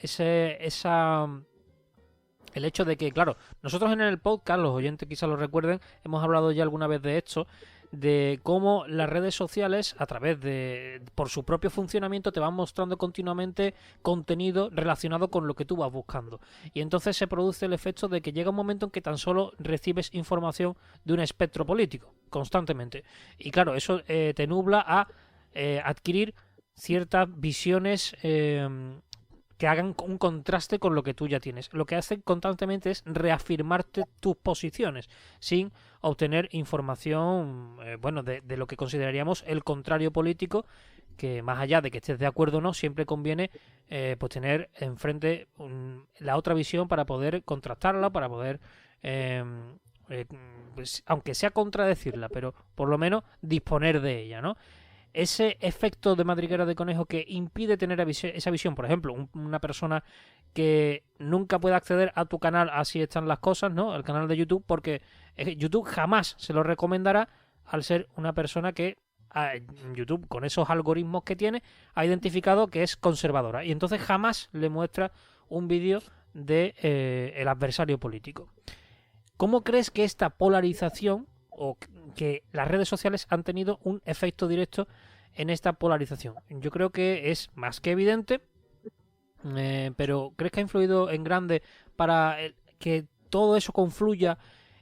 el hecho de que, claro, nosotros en el podcast, los oyentes quizás lo recuerden, hemos hablado ya alguna vez de esto, de cómo las redes sociales, por su propio funcionamiento, te van mostrando continuamente contenido relacionado con lo que tú vas buscando. Y entonces se produce el efecto de que llega un momento en que tan solo recibes información de un espectro político, constantemente. Y claro, eso te nubla a adquirir ciertas visiones que hagan un contraste con lo que tú ya tienes. Lo que hacen constantemente es reafirmarte tus posiciones sin obtener información de lo que consideraríamos el contrario político, que más allá de que estés de acuerdo o no, siempre conviene pues tener enfrente la otra visión para poder contrastarla, para poder pues, aunque sea contradecirla, pero por lo menos disponer de ella, ¿no? Ese efecto de madriguera de conejo que impide tener esa visión, por ejemplo, una persona que nunca puede acceder a tu canal, así están las cosas, ¿no?, el canal de YouTube, porque YouTube jamás se lo recomendará, al ser una persona que YouTube, con esos algoritmos que tiene, ha identificado que es conservadora, y entonces jamás le muestra un vídeo de el adversario político. ¿Cómo crees que esta polarización, o que las redes sociales han tenido un efecto directo en esta polarización? Yo creo que es más que evidente, pero ¿crees que ha influido en grande para que todo eso confluya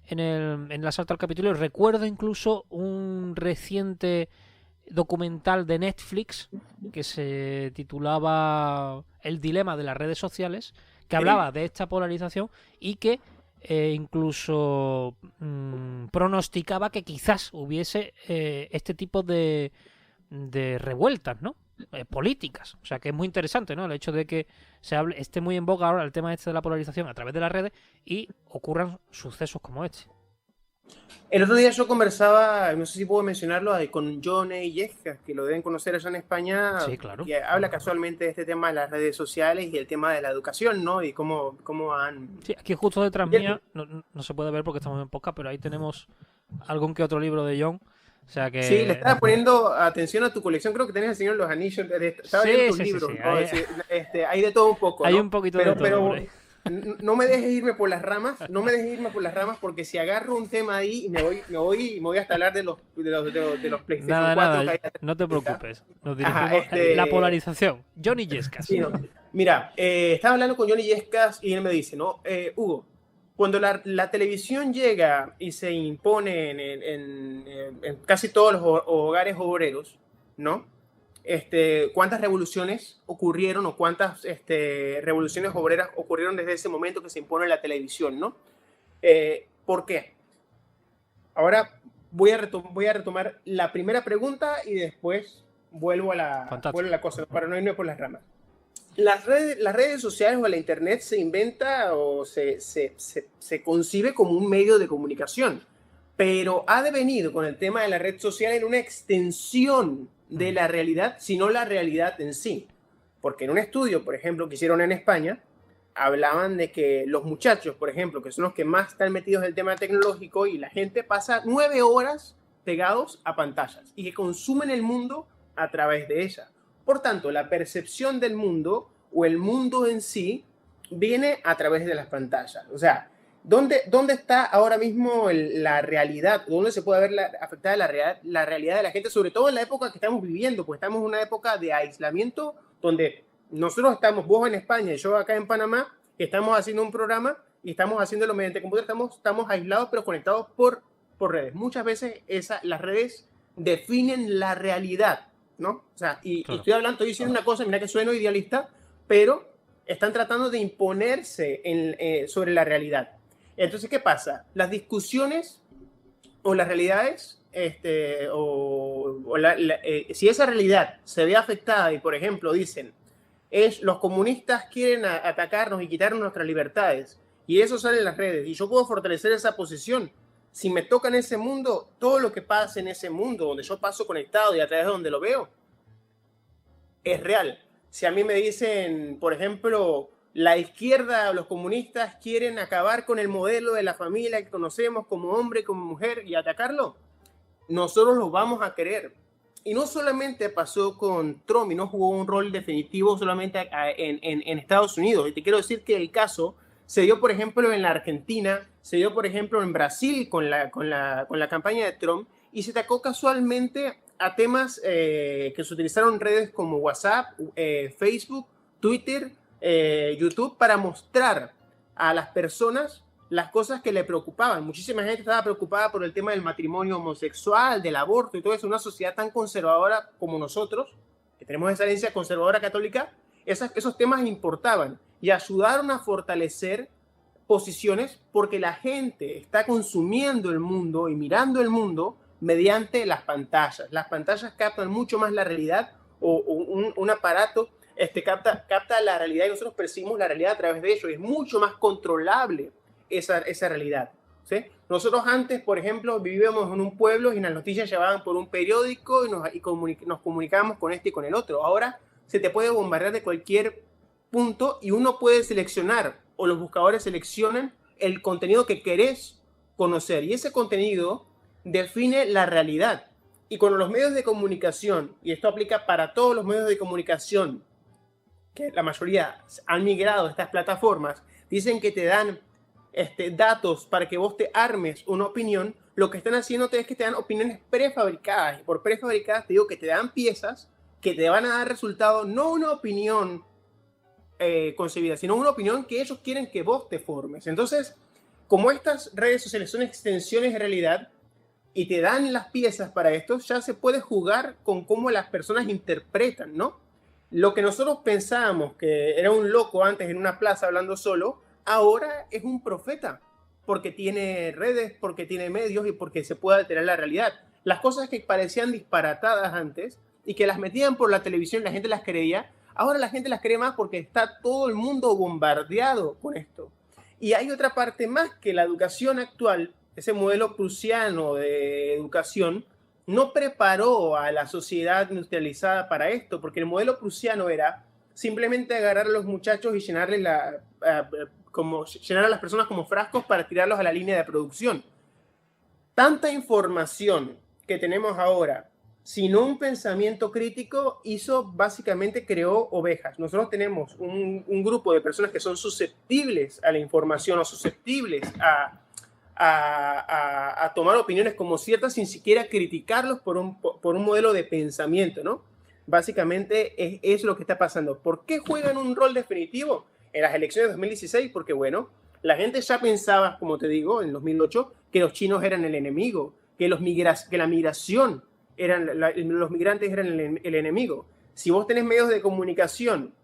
en el asalto al Capitolio? Recuerdo incluso un reciente documental de Netflix que se titulaba El dilema de las redes sociales, que hablaba de esta polarización y que incluso pronosticaba que quizás hubiese este tipo de revueltas, ¿no?, políticas. O sea, que es muy interesante, ¿no?, el hecho de que esté muy en boga ahora el tema este de la polarización a través de las redes y ocurran sucesos como este. El otro día yo conversaba, no sé si puedo mencionarlo, con Johnny Yescas, que lo deben conocer allá en España. Sí, claro. Que habla casualmente de este tema de las redes sociales y el tema de la educación, ¿no? Y cómo han... Sí, aquí justo detrás mía, no se puede ver porque estamos en podcast, pero ahí tenemos algún que otro libro de John. O sea que... Sí, le estaba poniendo atención a tu colección. Creo que tenés el Señor de los Anillos. Estaba viendo tus libros. Sí. ¿No? Hay de todo un poco, ¿no? Hay un poquito de todo. Pero no me dejes irme por las ramas. No me dejes irme por las ramas, porque si agarro un tema ahí y me voy hasta hablar de los PlayStation 4. Nada, no te preocupes. Nos dirigimos la polarización. Johnny Yescas. Sí, no. Mira, estaba hablando con Johnny Yescas y él me dice, ¿no? Hugo, cuando la televisión llega y se impone en casi todos los hogares obreros, ¿no? ¿Cuántas revoluciones ocurrieron o cuántas revoluciones obreras ocurrieron desde ese momento que se impone la televisión, ¿no? ¿Por qué? Ahora voy a retomar la primera pregunta y después vuelvo a la Fantástico. cosa, para no irme por las ramas. Las redes sociales o la internet se inventa o se concibe como un medio de comunicación, pero ha devenido con el tema de la red social en una extensión de la realidad, sino la realidad en sí. Porque en un estudio, por ejemplo, que hicieron en España, hablaban de que los muchachos, por ejemplo, que son los que más están metidos en el tema tecnológico, y la gente pasa 9 horas pegados a pantallas y que consumen el mundo a través de ella. Por tanto, la percepción del mundo o el mundo en sí viene a través de las pantallas. O sea, ¿dónde está ahora mismo la realidad? ¿Dónde se puede ver afectada la realidad de la gente? Sobre todo en la época que estamos viviendo, pues estamos en una época de aislamiento donde nosotros estamos, vos en España y yo acá en Panamá, que estamos haciendo un programa y estamos haciéndolo mediante computador, estamos aislados pero conectados por redes. Muchas veces las redes definen la realidad, ¿no? O sea, y Claro. estoy diciendo una cosa, mira que sueno idealista, pero están tratando de imponerse sobre la realidad. Entonces, ¿qué pasa? Las discusiones o las realidades, si esa realidad se ve afectada y, por ejemplo, dicen, los comunistas quieren atacarnos y quitarnos nuestras libertades, y eso sale en las redes, y yo puedo fortalecer esa posición. Si me toca en ese mundo, todo lo que pasa en ese mundo, donde yo paso conectado y a través de donde lo veo, es real. Si a mí me dicen, por ejemplo, la izquierda, los comunistas quieren acabar con el modelo de la familia que conocemos como hombre, como mujer y atacarlo, nosotros lo vamos a querer. Y no solamente pasó con Trump y no jugó un rol definitivo solamente en Estados Unidos. Y te quiero decir que el caso se dio, por ejemplo, en la Argentina, se dio, por ejemplo, en Brasil con la campaña de Trump, y se atacó casualmente a temas que se utilizaron en redes como WhatsApp, Facebook, Twitter, YouTube, para mostrar a las personas las cosas que le preocupaban. Muchísima gente estaba preocupada por el tema del matrimonio homosexual, del aborto y todo eso. Una sociedad tan conservadora como nosotros, que tenemos esa herencia conservadora católica, esos temas importaban y ayudaron a fortalecer posiciones porque la gente está consumiendo el mundo y mirando el mundo mediante las pantallas. Las pantallas captan mucho más la realidad, o un aparato capta la realidad y nosotros percibimos la realidad a través de ello. Y es mucho más controlable esa realidad, ¿sí? Nosotros antes, por ejemplo, vivíamos en un pueblo y las noticias llevaban por un periódico y nos comunicábamos con este y con el otro. Ahora se te puede bombardear de cualquier punto y uno puede seleccionar, o los buscadores seleccionan el contenido que querés conocer, y ese contenido define la realidad. Y cuando los medios de comunicación, y esto aplica para todos los medios de comunicación, que la mayoría han migrado a estas plataformas, dicen que te dan datos para que vos te armes una opinión, lo que están haciendo es que te dan opiniones prefabricadas. Y por prefabricadas te digo que te dan piezas que te van a dar resultado, no una opinión concebida, sino una opinión que ellos quieren que vos te formes. Entonces, como estas redes sociales son extensiones de realidad y te dan las piezas para esto, ya se puede jugar con cómo las personas interpretan, ¿no? Lo que nosotros pensábamos que era un loco antes en una plaza hablando solo, ahora es un profeta, porque tiene redes, porque tiene medios y porque se puede alterar la realidad. Las cosas que parecían disparatadas antes y que las metían por la televisión y la gente las creía, ahora la gente las cree más porque está todo el mundo bombardeado con esto. Y hay otra parte más, que la educación actual, ese modelo prusiano de educación, no preparó a la sociedad industrializada para esto, porque el modelo prusiano era simplemente agarrar a los muchachos y llenar a las personas como frascos para tirarlos a la línea de producción. Tanta información que tenemos ahora, sin un pensamiento crítico, creó ovejas. Nosotros tenemos un grupo de personas que son susceptibles a la información o susceptibles a tomar opiniones como ciertas sin siquiera criticarlos por un modelo de pensamiento, ¿no? Básicamente es lo que está pasando. ¿Por qué juegan un rol definitivo en las elecciones de 2016? Porque, bueno, la gente ya pensaba, como te digo, en 2008, que los chinos eran el enemigo, que los migrantes eran el enemigo. Si vos tenés medios de comunicación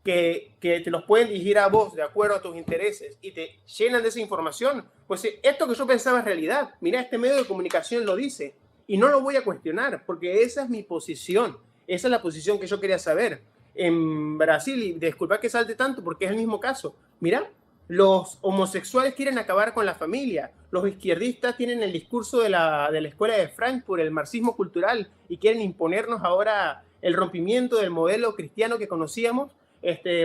que te los pueden dirigir a vos de acuerdo a tus intereses y te llenan de esa información, pues esto que yo pensaba es realidad. Mira, este medio de comunicación lo dice y no lo voy a cuestionar porque esa es mi posición. Esa es la posición que yo quería saber. En Brasil, y disculpa que salte tanto porque es el mismo caso, mira, los homosexuales quieren acabar con la familia, los izquierdistas tienen el discurso de la escuela de Frankfurt, el marxismo cultural, y quieren imponernos ahora el rompimiento del modelo cristiano que conocíamos,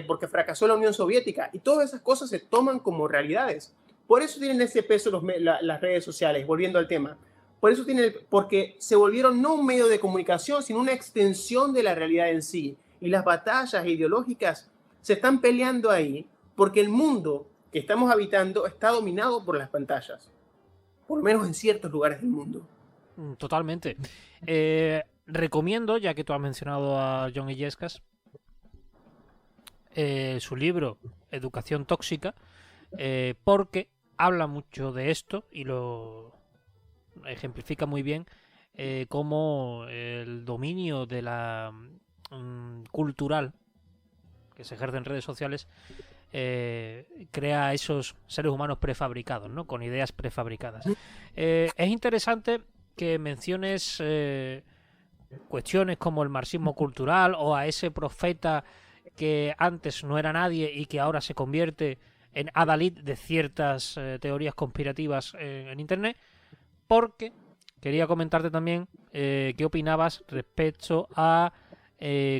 porque fracasó la Unión Soviética, y todas esas cosas se toman como realidades. Por eso tienen ese peso las redes sociales, volviendo al tema. Por eso porque se volvieron no un medio de comunicación, sino una extensión de la realidad en sí. Y las batallas ideológicas se están peleando ahí porque el mundo que estamos habitando está dominado por las pantallas. Por lo menos en ciertos lugares del mundo. Totalmente. Recomiendo, ya que tú has mencionado a John Illescas, su libro Educación Tóxica, porque habla mucho de esto y lo ejemplifica muy bien, cómo el dominio de la cultural que se ejerce en redes sociales crea esos seres humanos prefabricados, ¿no? Con ideas prefabricadas. Es interesante que menciones cuestiones como el marxismo cultural o a ese profeta que antes no era nadie y que ahora se convierte en adalid de ciertas teorías conspirativas en Internet, porque quería comentarte también qué opinabas respecto a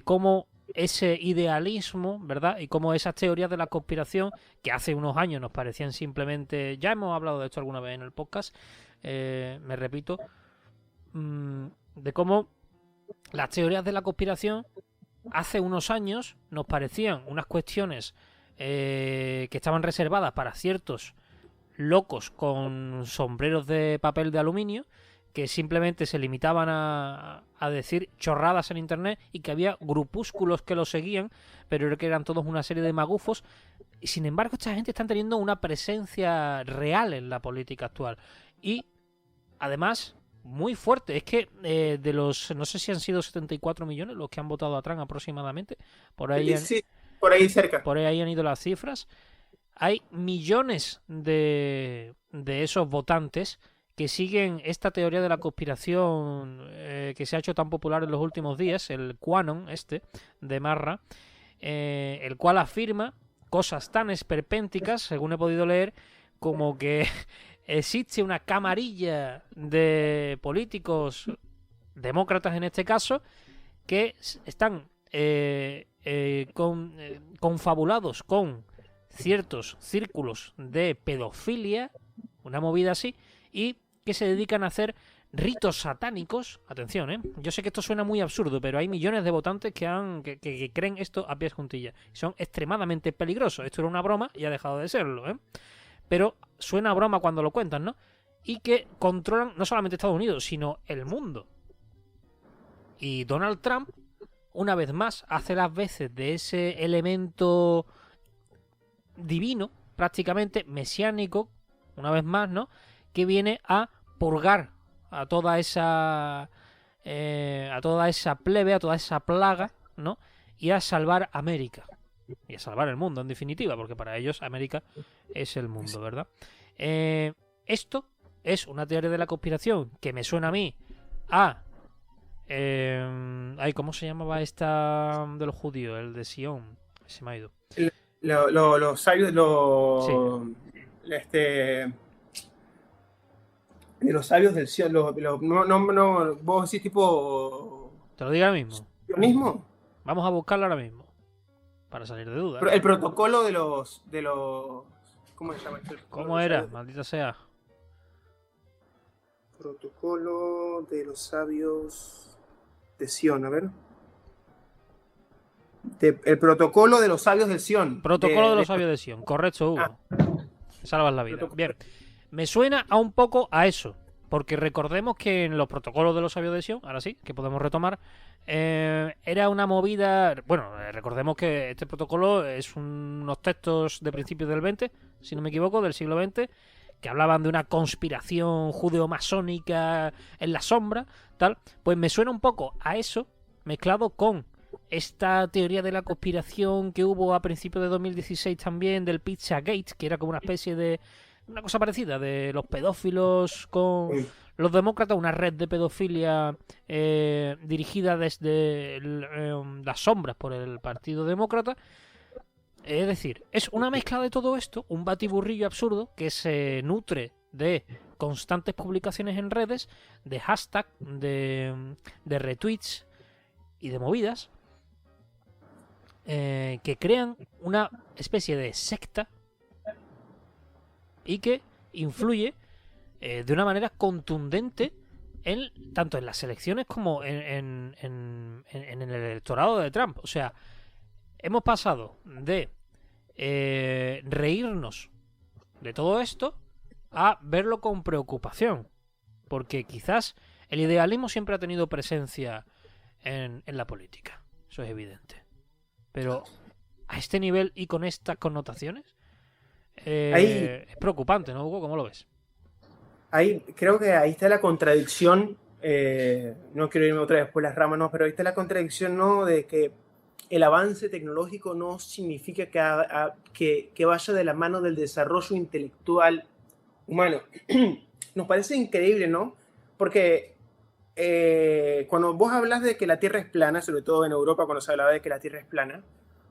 cómo ese idealismo, ¿verdad? Y cómo esas teorías de la conspiración, que hace unos años nos parecían simplemente... Ya hemos hablado de esto alguna vez en el podcast, me repito, de cómo las teorías de la conspiración hace unos años nos parecían unas cuestiones que estaban reservadas para ciertos locos con sombreros de papel de aluminio, que simplemente se limitaban a decir chorradas en Internet y que había grupúsculos que lo seguían, pero que eran todos una serie de magufos. Y sin embargo, esta gente está teniendo una presencia real en la política actual. Y, además, muy fuerte. Es que de los, no sé si han sido 74 millones los que han votado a Trump aproximadamente. Por ahí sí, por ahí cerca. Por ahí han ido las cifras. Hay millones de esos votantes que siguen esta teoría de la conspiración que se ha hecho tan popular en los últimos días, el QAnon de Marra, el cual afirma cosas tan esperpénticas, según he podido leer, como que existe una camarilla de políticos demócratas en este caso que están confabulados con ciertos círculos de pedofilia, una movida así, y que se dedican a hacer ritos satánicos. Atención, yo sé que esto suena muy absurdo, pero hay millones de votantes que creen esto a pies juntillas. Son extremadamente peligrosos. Esto era una broma y ha dejado de serlo, pero suena a broma cuando lo cuentan, ¿no? Y que controlan no solamente Estados Unidos, sino el mundo. Y Donald Trump, una vez más, hace las veces de ese elemento divino, prácticamente mesiánico, una vez más, ¿no? Que viene a purgar a toda esa plebe, a toda esa plaga, ¿no? Y a salvar América. Y a salvar el mundo, en definitiva, porque para ellos América es el mundo, ¿verdad? Esto es una teoría de la conspiración que me suena a mí a... ¿cómo se llamaba esta de los judíos? El de Sion. Se me ha ido. Los sabios, Sí. De los sabios del cielo, no, vos decís tipo... Te lo digo ahora mismo. ¿Lo mismo? Vamos a buscarlo ahora mismo. Para salir de duda. El protocolo de los... ¿Cómo se llama? ¿Cómo era? Maldita sea. Protocolo de los sabios de Sion, a ver. El protocolo de los sabios de Sion. Protocolo de los sabios de Sion. Correcto, Hugo. Salvas la vida. Bien. Me suena a un poco a eso. Porque recordemos que en los protocolos de los sabios de Sion, ahora sí, que podemos retomar, era una movida... Bueno, recordemos que este protocolo es unos textos de principios del 20, si no me equivoco, del siglo XX, que hablaban de una conspiración judeo-masónica en la sombra, tal. Pues me suena un poco a eso, mezclado con esta teoría de la conspiración que hubo a principios de 2016 también, del Pizzagate, que era como una especie de... Una cosa parecida, de los pedófilos con los demócratas, una red de pedofilia dirigida desde las sombras por el Partido Demócrata. Es decir, es una mezcla de todo esto, un batiburrillo absurdo que se nutre de constantes publicaciones en redes, de hashtag, de retweets y de movidas que crean una especie de secta y que influye de una manera contundente tanto en las elecciones como en el electorado de Trump. O sea, hemos pasado de reírnos de todo esto a verlo con preocupación, porque quizás el idealismo siempre ha tenido presencia en la política, eso es evidente, pero a este nivel y con estas connotaciones es preocupante, ¿no, Hugo? ¿Cómo lo ves? Creo que ahí está la contradicción, no quiero irme otra vez por las ramas, no, pero ahí está la contradicción, ¿no? De que el avance tecnológico no significa que vaya de la mano del desarrollo intelectual humano. Nos parece increíble, ¿no? Porque cuando vos hablas de que la Tierra es plana, sobre todo en Europa cuando se hablaba de que la Tierra es plana,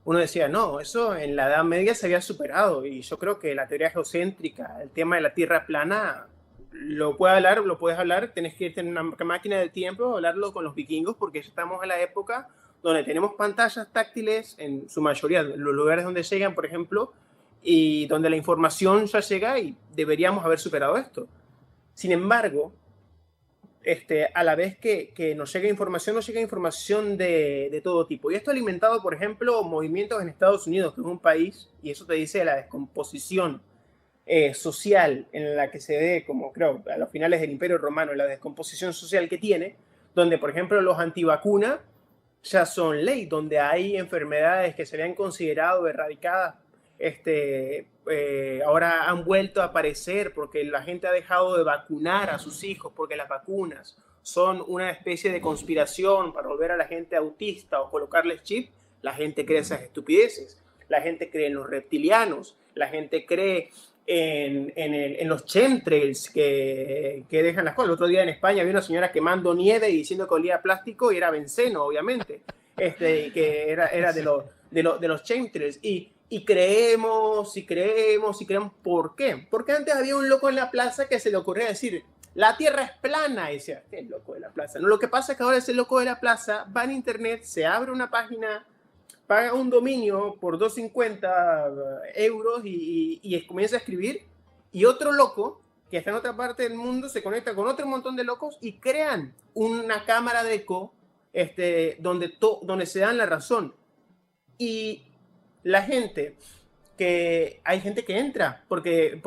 uno decía, no, eso en la Edad Media se había superado, y yo creo que la teoría geocéntrica, el tema de la Tierra plana, lo puedes hablar, tenés que irte en una máquina del tiempo, hablarlo con los vikingos, porque ya estamos en la época donde tenemos pantallas táctiles en su mayoría, en los lugares donde llegan, por ejemplo, y donde la información ya llega y deberíamos haber superado esto. Sin embargo, a la vez que nos llega información de todo tipo. Y esto ha alimentado, por ejemplo, movimientos en Estados Unidos, que es un país, y eso te dice de la descomposición social en la que se ve, como creo, a los finales del Imperio Romano, la descomposición social que tiene, donde, por ejemplo, los antivacunas ya son ley, donde hay enfermedades que se habían considerado erradicadas, ahora han vuelto a aparecer porque la gente ha dejado de vacunar a sus hijos, porque las vacunas son una especie de conspiración para volver a la gente autista o colocarles chip. La gente cree esas estupideces, la gente cree en los reptilianos, la gente cree en los chemtrails que dejan las cosas. El otro día en España había una señora quemando nieve y diciendo que olía a plástico y era benceno, obviamente, que era de los chemtrails. Y creemos. ¿Por qué? Porque antes había un loco en la plaza que se le ocurría decir, la Tierra es plana. Y decía, ¿qué loco de la plaza? No, lo que pasa es que ahora ese loco de la plaza va en internet, se abre una página, paga un dominio por 250 euros y comienza a escribir, y otro loco que está en otra parte del mundo se conecta con otro montón de locos y crean una cámara de eco donde se dan la razón. Y la gente, hay gente que entra porque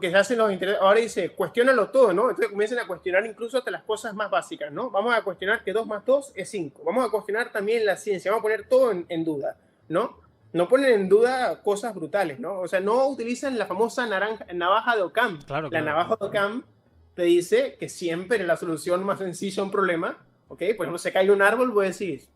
se hacen los intereses, ahora dice, cuestiónalo todo, ¿no? Entonces comienzan a cuestionar incluso hasta las cosas más básicas, ¿no? Vamos a cuestionar que 2 más 2 es 5. Vamos a cuestionar también la ciencia, vamos a poner todo en duda, ¿no? No ponen en duda cosas brutales, ¿no? O sea, no utilizan la famosa navaja de Occam. Claro. La navaja de Occam te dice que siempre la solución más sencilla a un problema, ¿ok? Por ejemplo, se cae un árbol, vos decís,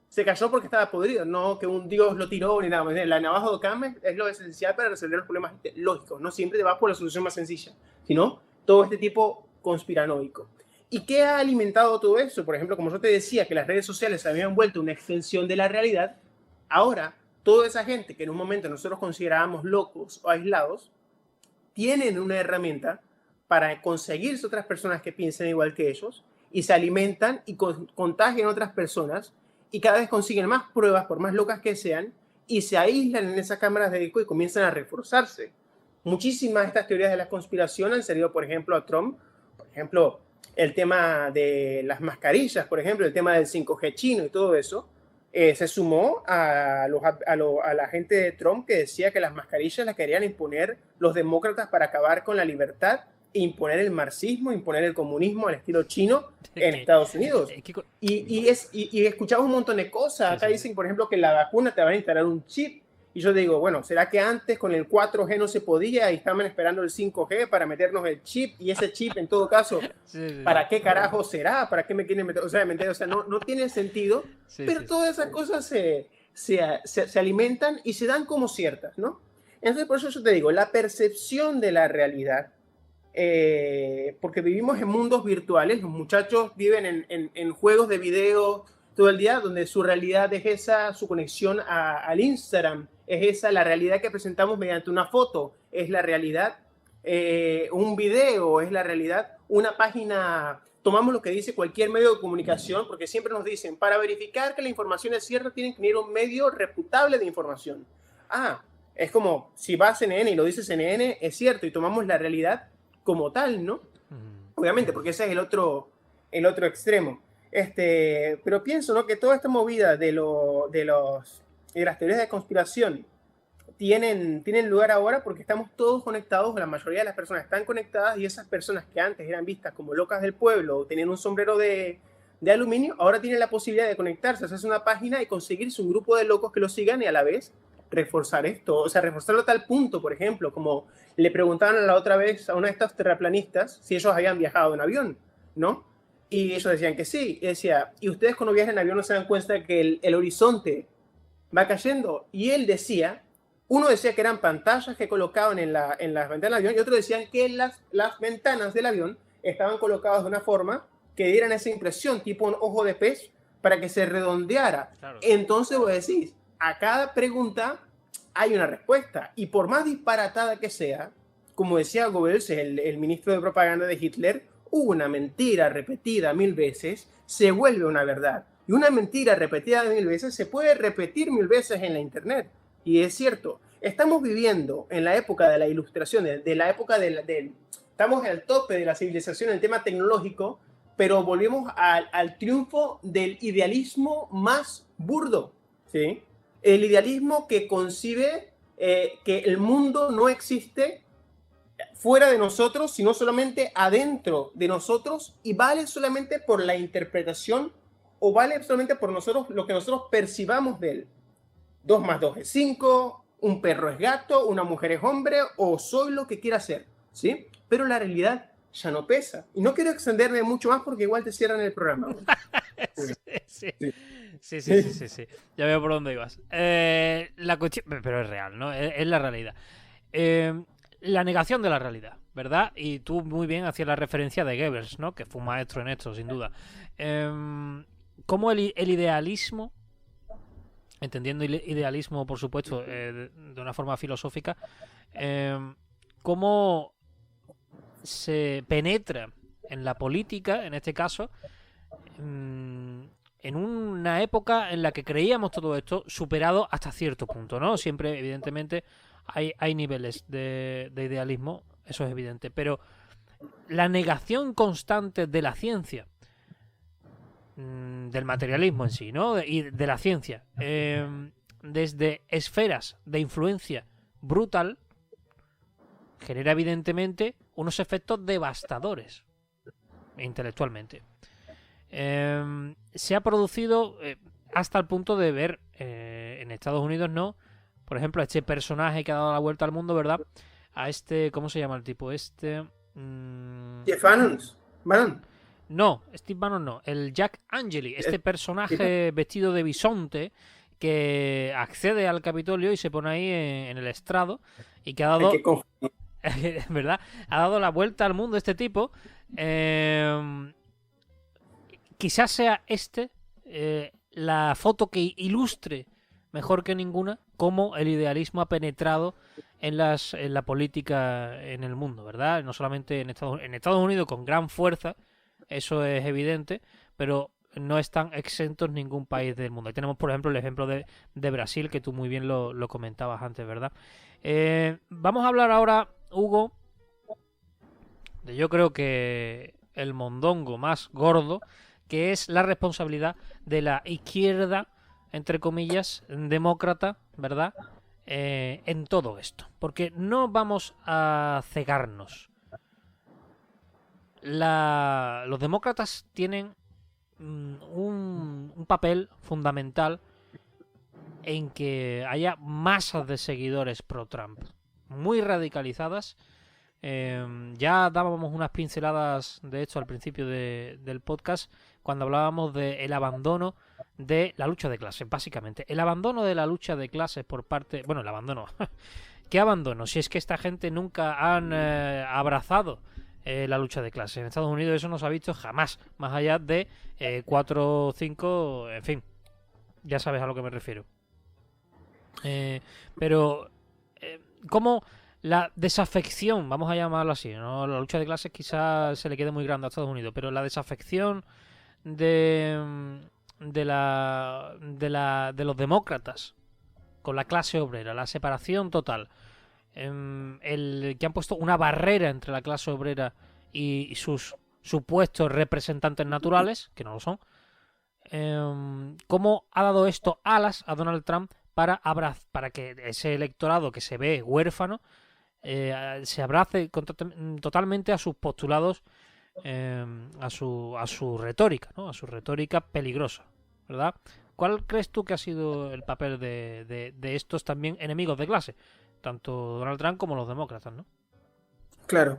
se cayó porque estaba podrido, no que un dios lo tiró ni nada. La navaja de Occam es lo esencial para resolver los problemas lógicos. No siempre te vas por la solución más sencilla, sino todo este tipo conspiranoico. ¿Y qué ha alimentado todo eso? Por ejemplo, como yo te decía, que las redes sociales se habían vuelto una extensión de la realidad, ahora toda esa gente que en un momento nosotros considerábamos locos o aislados, tienen una herramienta para conseguirse otras personas que piensen igual que ellos, y se alimentan y contagian a otras personas, y cada vez consiguen más pruebas, por más locas que sean, y se aíslan en esas cámaras de eco y comienzan a reforzarse. Muchísimas de estas teorías de la conspiración han servido, por ejemplo, a Trump. Por ejemplo, el tema de las mascarillas, por ejemplo, el tema del 5G chino y todo eso, se sumó a la gente de Trump que decía que las mascarillas las querían imponer los demócratas para acabar con la libertad, imponer el marxismo, imponer el comunismo al estilo chino en Estados Unidos. Y escuchamos un montón de cosas. Acá dicen, por ejemplo, que la vacuna te va a instalar un chip. Y yo digo, bueno, ¿será que antes con el 4G no se podía y estaban esperando el 5G para meternos el chip? Y ese chip, en todo caso, ¿para qué carajo será? ¿Para qué me quieren meter? O sea, no tiene sentido. Pero todas esas cosas se alimentan y se dan como ciertas, ¿no? Entonces, por eso yo te digo, la percepción de la realidad porque vivimos en mundos virtuales. Los muchachos viven en juegos de video todo el día, donde su realidad es esa, su conexión al Instagram es esa, la realidad que presentamos mediante una foto es la realidad, un video es la realidad, una página, tomamos lo que dice cualquier medio de comunicación, porque siempre nos dicen, para verificar que la información es cierta, tienen que tener un medio reputable de información. Es como, si va a CNN y lo dice CNN, es cierto, y tomamos la realidad como tal, ¿no? Obviamente, porque ese es el otro extremo. Pero pienso, ¿no?, que toda esta movida de las teorías de conspiración tienen lugar ahora porque estamos todos conectados, la mayoría de las personas están conectadas, y esas personas que antes eran vistas como locas del pueblo o tenían un sombrero de aluminio, ahora tienen la posibilidad de conectarse, hacerse una página y conseguirse un grupo de locos que lo sigan y a la vez reforzar esto, o sea, reforzarlo a tal punto, por ejemplo, como le preguntaban la otra vez a una de estas terraplanistas si ellos habían viajado en avión, ¿no? Y ellos decían que sí, y decía, ¿y ustedes cuando viajan en avión no se dan cuenta que el horizonte va cayendo? Y él decía, uno decía que eran pantallas que colocaban en las ventanas del avión, y otro decían que las ventanas del avión estaban colocadas de una forma que dieran esa impresión, tipo un ojo de pez, para que se redondeara. Claro. Entonces vos decís, a cada pregunta hay una respuesta, y por más disparatada que sea, como decía Goebbels, el ministro de propaganda de Hitler, una mentira repetida 1000 veces se vuelve una verdad, y una mentira repetida 1000 veces se puede repetir 1000 veces en la internet. Y es cierto, estamos viviendo en la época de la ilustración, de la época estamos al tope de la civilización en el tema tecnológico, pero volvemos al triunfo del idealismo más burdo, ¿sí? El idealismo que concibe que el mundo no existe fuera de nosotros, sino solamente adentro de nosotros, y vale solamente por la interpretación, o vale solamente por nosotros lo que nosotros percibamos de él. 2 más 2 es 5, un perro es gato, una mujer es hombre, o soy lo que quiera ser, ¿sí? Pero la realidad ya no pesa. Y no quiero extenderme mucho más porque igual te cierran el programa. Sí. Ya veo por dónde ibas. La cuestión, pero es real, ¿no? Es la realidad. La negación de la realidad, ¿verdad? Y tú muy bien hacías la referencia de Goebbels, ¿no? Que fue un maestro en esto, sin duda. Cómo el idealismo, entendiendo idealismo, por supuesto, de una forma filosófica, cómo se penetra en la política, en este caso, en una época en la que creíamos todo esto superado hasta cierto punto, ¿no? Siempre, evidentemente, hay niveles de idealismo, eso es evidente, pero la negación constante de la ciencia, del materialismo en sí, ¿no? Y de la ciencia, desde esferas de influencia brutal, genera evidentemente unos efectos devastadores intelectualmente. Se ha producido hasta el punto de ver en Estados Unidos, ¿no? Por ejemplo, a este personaje que ha dado la vuelta al mundo, ¿verdad? A este, ¿cómo se llama el tipo? Jeff Bannon. No, Steve Bannon no. El Jack Angeli, este personaje vestido de bisonte que accede al Capitolio y se pone ahí en el estrado y que ha dado... ¿verdad? Ha dado la vuelta al mundo este tipo. Quizás sea la foto que ilustre mejor que ninguna cómo el idealismo ha penetrado en la política en el mundo, ¿verdad? No solamente en Estados Unidos con gran fuerza, eso es evidente, pero no están exentos ningún país del mundo. Ahí tenemos, por ejemplo, el ejemplo de Brasil, que tú muy bien lo comentabas antes, ¿verdad? Vamos a hablar ahora, Hugo, de yo creo que el mondongo más gordo, que es la responsabilidad de la izquierda, entre comillas, demócrata, ¿verdad? En todo esto. Porque no vamos a cegarnos. Los demócratas tienen un papel fundamental en que haya masas de seguidores pro-Trump, muy radicalizadas. Ya dábamos unas pinceladas de esto al principio del podcast, cuando hablábamos del abandono de la lucha de clases, básicamente. El abandono de la lucha de clases por parte... Bueno, el abandono. ¿Qué abandono? Si es que esta gente nunca han abrazado la lucha de clases. En Estados Unidos eso no se ha visto jamás, más allá de 4 o 5, en fin, ya sabes a lo que me refiero. Pero, ¿cómo la desafección, vamos a llamarlo así, ¿no? La lucha de clases quizás se le quede muy grande a Estados Unidos, pero la desafección de los demócratas con la clase obrera, la separación total, que han puesto una barrera entre la clase obrera y sus supuestos representantes naturales, que no lo son, ¿cómo ha dado esto alas a Donald Trump para que ese electorado que se ve huérfano se abrace totalmente a sus postulados, a su retórica, ¿no? A su retórica peligrosa, ¿verdad? ¿Cuál crees tú que ha sido el papel de estos también enemigos de clase? Tanto Donald Trump como los demócratas, ¿no? Claro.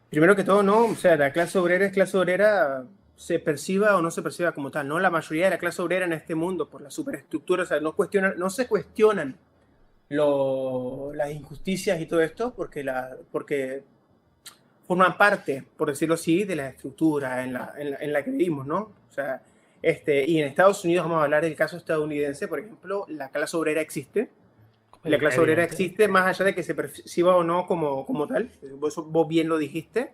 Primero que todo, ¿no? O sea, la clase obrera es clase obrera, se perciba o no se perciba como tal, ¿no? La mayoría de la clase obrera en este mundo, por la superestructura, o sea, no se cuestionan las injusticias y todo esto porque forman parte, por decirlo así, de la estructura en la que vivimos, ¿no? O sea, y en Estados Unidos, vamos a hablar del caso estadounidense, por ejemplo, la clase obrera existe. La clase obrera existe más allá de que se perciba o no como tal. Vos bien lo dijiste.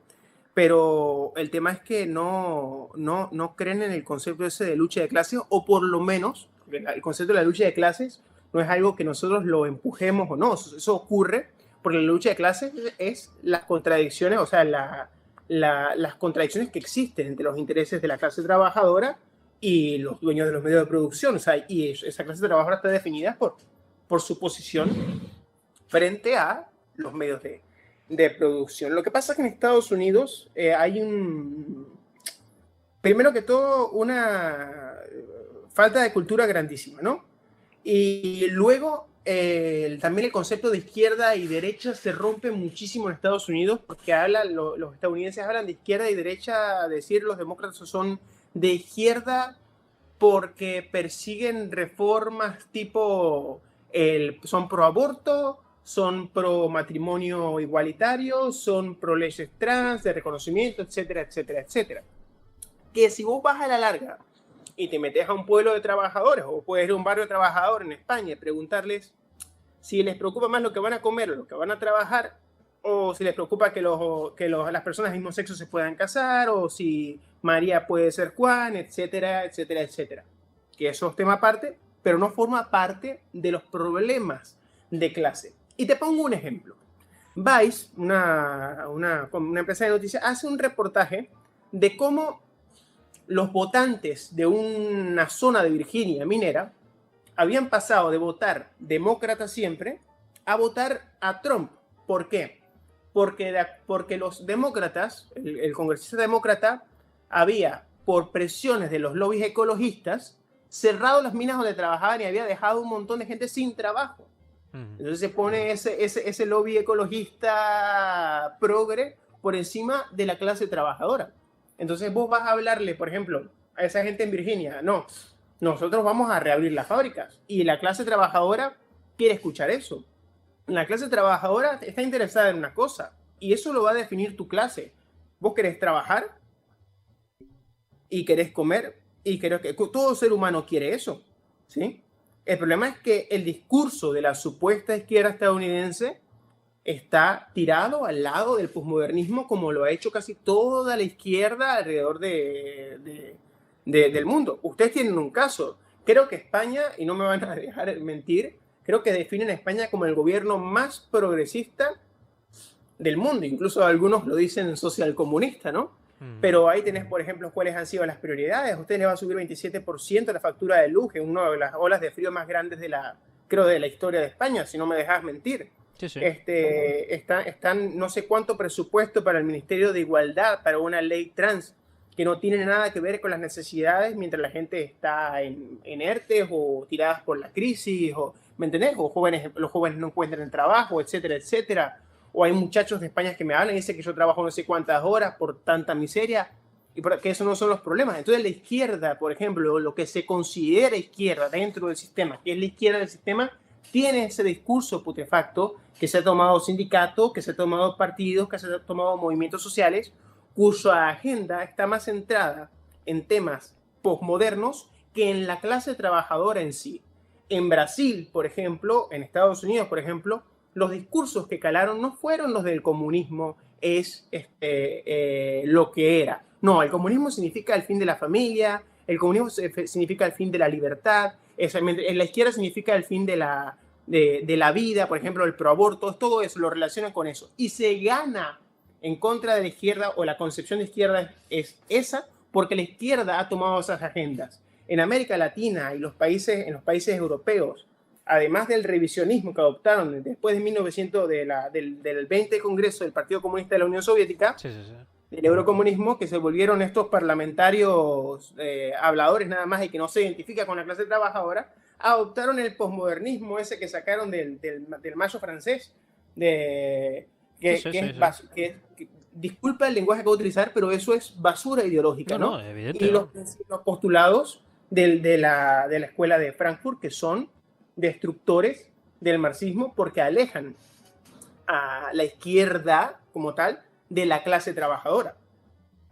Pero el tema es que no creen en el concepto ese de lucha de clases, o por lo menos el concepto de la lucha de clases no es algo que nosotros lo empujemos o no. Eso ocurre porque la lucha de clases es las contradicciones, o sea, las contradicciones que existen entre los intereses de la clase trabajadora y los dueños de los medios de producción. O sea, y esa clase trabajadora está definida por su posición frente a los medios de producción. Lo que pasa es que en Estados Unidos hay primero que todo, una falta de cultura grandísima, ¿no? Y luego también el concepto de izquierda y derecha se rompe muchísimo en Estados Unidos, porque los estadounidenses hablan de izquierda y derecha, decir los demócratas son de izquierda porque persiguen reformas tipo, son pro aborto, son pro matrimonio igualitario, son pro leyes trans, de reconocimiento, etcétera, etcétera, etcétera. Que si vos vas a la larga y te metes a un pueblo de trabajadores, o puedes ir a un barrio de trabajadores en España y preguntarles si les preocupa más lo que van a comer o lo que van a trabajar, o si les preocupa que las personas del mismo sexo se puedan casar, o si María puede ser Juan, etcétera, etcétera, etcétera. Que eso es tema aparte, pero no forma parte de los problemas de clase. Y te pongo un ejemplo. Vice, una empresa de noticias, hace un reportaje de cómo los votantes de una zona de Virginia minera habían pasado de votar demócrata siempre a votar a Trump. ¿Por qué? Porque los demócratas, el congresista demócrata, había, por presiones de los lobbies ecologistas, cerrado las minas donde trabajaban y había dejado un montón de gente sin trabajo. Entonces se pone ese lobby ecologista progre por encima de la clase trabajadora. Entonces vos vas a hablarle, por ejemplo, a esa gente en Virginia, no, nosotros vamos a reabrir las fábricas. Y la clase trabajadora quiere escuchar eso. La clase trabajadora está interesada en una cosa, y eso lo va a definir tu clase. Vos querés trabajar y querés comer, y creo que todo ser humano quiere eso, ¿sí? El problema es que el discurso de la supuesta izquierda estadounidense está tirado al lado del posmodernismo, como lo ha hecho casi toda la izquierda alrededor del mundo. Ustedes tienen un caso. Creo que España, y no me van a dejar mentir, creo que definen a España como el gobierno más progresista del mundo. Incluso algunos lo dicen socialcomunista, ¿no? Pero ahí tenés, por ejemplo, cuáles han sido las prioridades. A ustedes les va a subir 27% la factura de luz, en una de las olas de frío más grandes de la historia de España, si no me dejas mentir. Sí, sí. Están no sé cuánto presupuesto para el Ministerio de Igualdad, para una ley trans, que no tiene nada que ver con las necesidades mientras la gente está en ERTE o tiradas por la crisis, o, ¿me entendés? O los jóvenes no encuentran trabajo, etcétera, etcétera. O hay muchachos de España que me hablan y dicen que yo trabajo no sé cuántas horas por tanta miseria, y que esos no son los problemas. Entonces la izquierda, por ejemplo, lo que se considera izquierda dentro del sistema, que es la izquierda del sistema, tiene ese discurso putrefacto que se ha tomado sindicatos, que se ha tomado partidos, que se ha tomado movimientos sociales cuya agenda está más centrada en temas posmodernos que en la clase trabajadora en sí. En Brasil, por ejemplo, en Estados Unidos, por ejemplo, los discursos que calaron no fueron los del comunismo es lo que era. No, el comunismo significa el fin de la familia, el comunismo significa el fin de la libertad, la izquierda significa el fin de la vida, por ejemplo, el proaborto, todo eso lo relacionan con eso. Y se gana en contra de la izquierda, o la concepción de izquierda es esa, porque la izquierda ha tomado esas agendas. En América Latina y en los países europeos, además del revisionismo que adoptaron después de 1900, del 20 Congreso del Partido Comunista de la Unión Soviética, Sí. del eurocomunismo, que se volvieron estos parlamentarios habladores nada más y que no se identifica con la clase trabajadora, adoptaron el posmodernismo ese que sacaron del mayo francés, disculpa el lenguaje que voy a utilizar, pero eso es basura ideológica, ¿no? Evidente, y los postulados de la escuela de Frankfurt, que son destructores del marxismo porque alejan a la izquierda como tal de la clase trabajadora.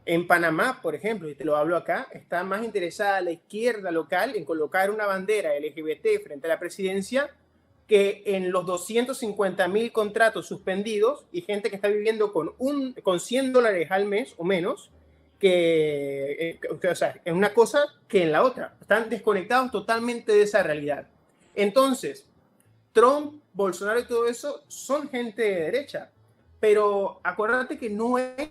En Panamá, por ejemplo, y te lo hablo acá, está más interesada la izquierda local en colocar una bandera LGBT frente a la presidencia que en los 250.000 contratos suspendidos y gente que está viviendo con $100 al mes o menos, o sea, en una cosa que en la otra. Están desconectados totalmente de esa realidad. Entonces, Trump, Bolsonaro y todo eso son gente de derecha, pero acuérdate que no es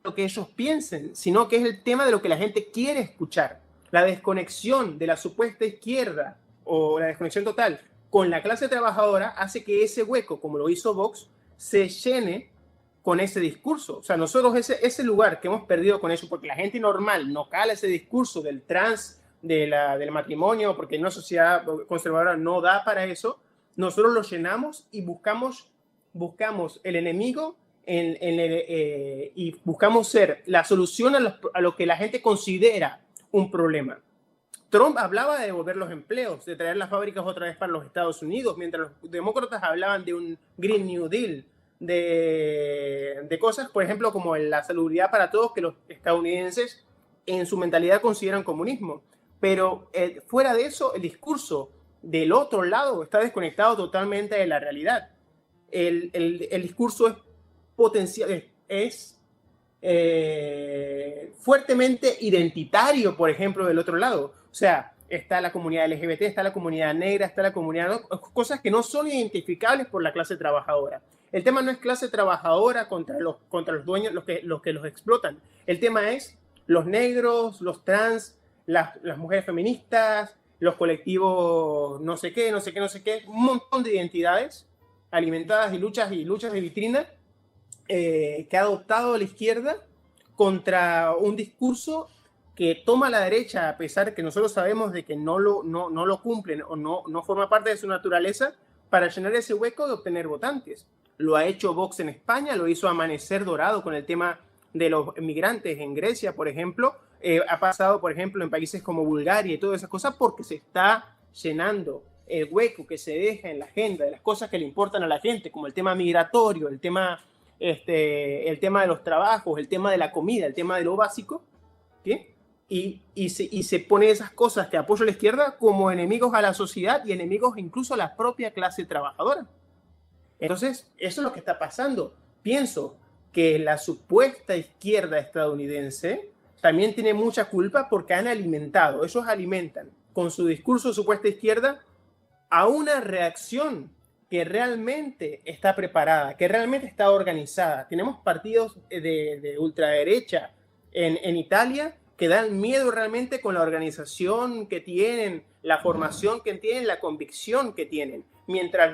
lo que ellos piensen, sino que es el tema de lo que la gente quiere escuchar. La desconexión de la supuesta izquierda o la desconexión total con la clase trabajadora hace que ese hueco, como lo hizo Vox, se llene con ese discurso. O sea, nosotros ese lugar que hemos perdido con eso, porque la gente normal no cala ese discurso del trans, del matrimonio, porque en una sociedad conservadora no da para eso, nosotros lo llenamos y buscamos el enemigo y buscamos ser la solución a lo que la gente considera un problema. Trump hablaba de devolver los empleos, de traer las fábricas otra vez para los Estados Unidos, mientras los demócratas hablaban de un Green New Deal, de cosas, por ejemplo, como la salubridad para todos, que los estadounidenses en su mentalidad consideran comunismo. Pero fuera de eso, el discurso del otro lado está desconectado totalmente de la realidad. El discurso es potencial, es fuertemente identitario, por ejemplo, del otro lado. O sea, está la comunidad LGBT, está la comunidad negra, está la comunidad... cosas que no son identificables por la clase trabajadora. El tema no es clase trabajadora contra los dueños, los que los explotan. El tema es los negros, los trans, las mujeres feministas, los colectivos no sé qué, un montón de identidades alimentadas y luchas de vitrina que ha adoptado la izquierda contra un discurso que toma la derecha, a pesar que nosotros sabemos de que no lo cumplen o no forma parte de su naturaleza, para llenar ese hueco de obtener votantes. Lo ha hecho Vox en España, lo hizo Amanecer Dorado con el tema de los migrantes en Grecia, por ejemplo. Ha pasado, por ejemplo, en países como Bulgaria y todas esas cosas, porque se está llenando el hueco que se deja en la agenda de las cosas que le importan a la gente, como el tema migratorio, el tema de los trabajos, el tema de la comida, el tema de lo básico, ¿sí? Y se pone esas cosas que apoya a la izquierda como enemigos a la sociedad y enemigos incluso a la propia clase trabajadora. Entonces, eso es lo que está pasando. Pienso que la supuesta izquierda estadounidense también tiene mucha culpa porque ellos alimentan con su discurso de supuesta izquierda a una reacción que realmente está preparada, que realmente está organizada. Tenemos partidos de ultraderecha en Italia que dan miedo realmente con la organización que tienen, la formación que tienen, la convicción que tienen. Mientras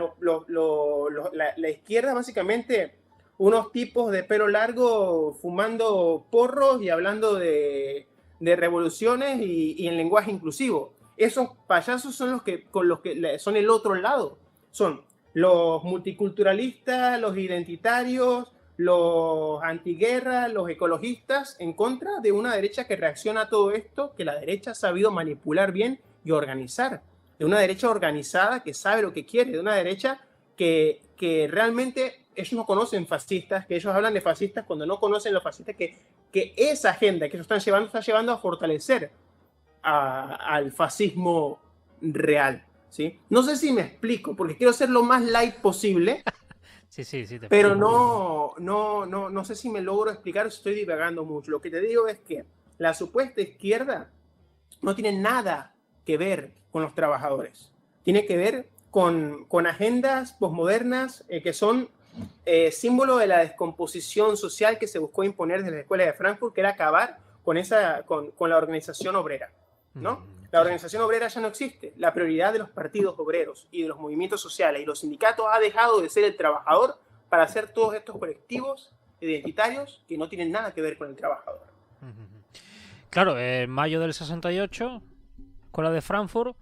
la izquierda, básicamente, unos tipos de pelo largo fumando porros y hablando de revoluciones y en lenguaje inclusivo. Esos payasos son los que son el otro lado. Son los multiculturalistas, los identitarios, los antiguerra, los ecologistas, en contra de una derecha que reacciona a todo esto, que la derecha ha sabido manipular bien y organizar. De una derecha organizada que sabe lo que quiere, de una derecha que realmente ellos no conocen fascistas, que ellos hablan de fascistas cuando no conocen los fascistas, que esa agenda que ellos están llevando está llevando a fortalecer al fascismo real, ¿sí? No sé si me explico, porque quiero ser lo más light posible, Sí, te pero explico. no sé si me logro explicar, estoy divagando mucho. Lo que te digo es que la supuesta izquierda no tiene nada que ver con los trabajadores. Tiene que ver con agendas posmodernas que son símbolo de la descomposición social que se buscó imponer desde la Escuela de Frankfurt, que era acabar con la organización obrera, ¿no? La organización obrera ya no existe. La prioridad de los partidos obreros y de los movimientos sociales y los sindicatos ha dejado de ser el trabajador para hacer todos estos colectivos identitarios que no tienen nada que ver con el trabajador. Claro, en mayo del 68, Escuela de Frankfurt,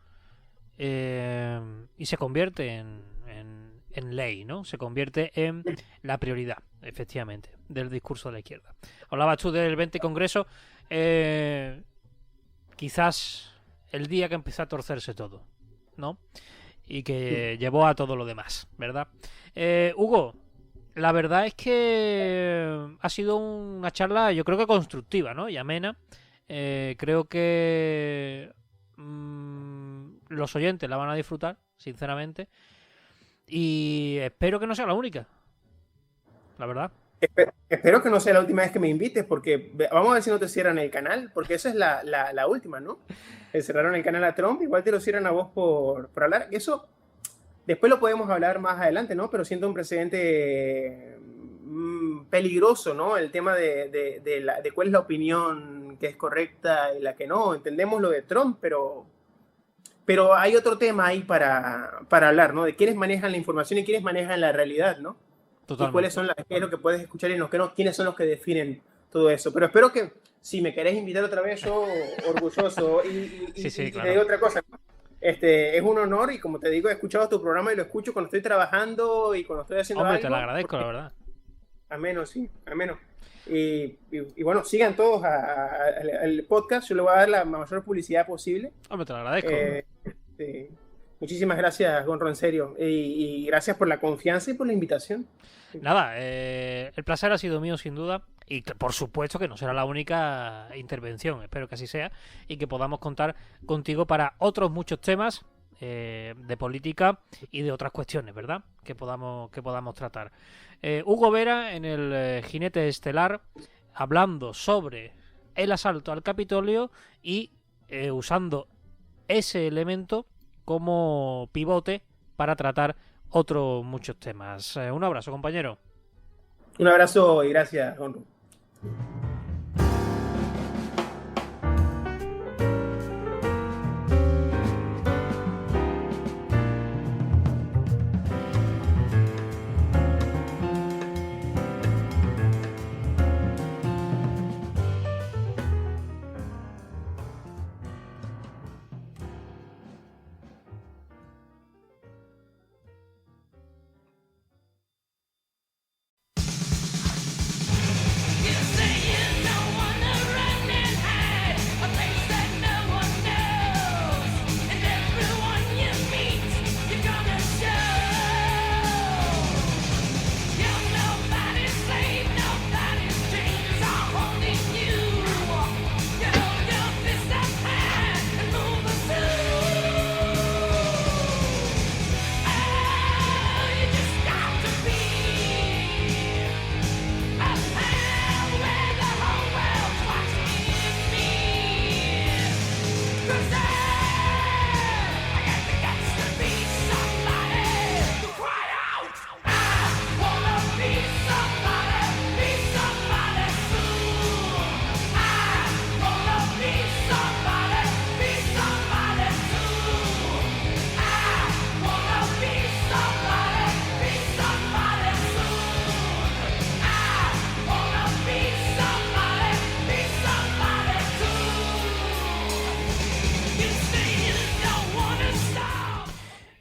y se convierte en ley, ¿no? Se convierte en la prioridad, efectivamente, del discurso de la izquierda. Hablabas tú del 20 Congreso, quizás el día que empezó a torcerse todo, ¿no? Y que llevó a todo lo demás, ¿verdad? Hugo, la verdad es que ha sido una charla, yo creo que constructiva, ¿no? Y amena. Creo que los oyentes la van a disfrutar, sinceramente. Y espero que no sea la única, la verdad. Espero que no sea la última vez que me invites, porque vamos a ver si no te cierran el canal, porque esa es la última, ¿no? Le cerraron el canal a Trump, igual te lo cierran a vos por hablar. Eso después lo podemos hablar más adelante, ¿no? Pero siento un precedente peligroso, ¿no? El tema de cuál es la opinión que es correcta y la que no. Entendemos lo de Trump, pero hay otro tema ahí para hablar, ¿no? De quiénes manejan la información y quiénes manejan la realidad, ¿no? Totalmente. Y cuáles son qué es lo que puedes escuchar y qué no, quiénes son los que definen todo eso. Pero espero que, si me querés invitar otra vez, yo orgulloso. Y claro. te digo otra cosa, ¿no? Es un honor, y como te digo, he escuchado tu programa y lo escucho cuando estoy trabajando y cuando estoy haciendo Hombre, algo. te lo agradezco, la verdad. Ameno, sí, ameno. Y bueno, sigan todos al podcast. Yo le voy a dar la mayor publicidad posible. Hombre, te lo agradezco. Sí. Muchísimas gracias, Gonro, en serio. Y gracias por la confianza y por la invitación. Nada, el placer ha sido mío, sin duda. Y por supuesto que no será la única intervención. Espero que así sea. Y que podamos contar contigo para otros muchos temas de política y de otras cuestiones, ¿verdad? Que podamos tratar. Hugo Vera en el Jinete Estelar, hablando sobre el asalto al Capitolio y usando ese elemento como pivote para tratar otros muchos temas. Un abrazo, compañero. Un abrazo y gracias, Gonro.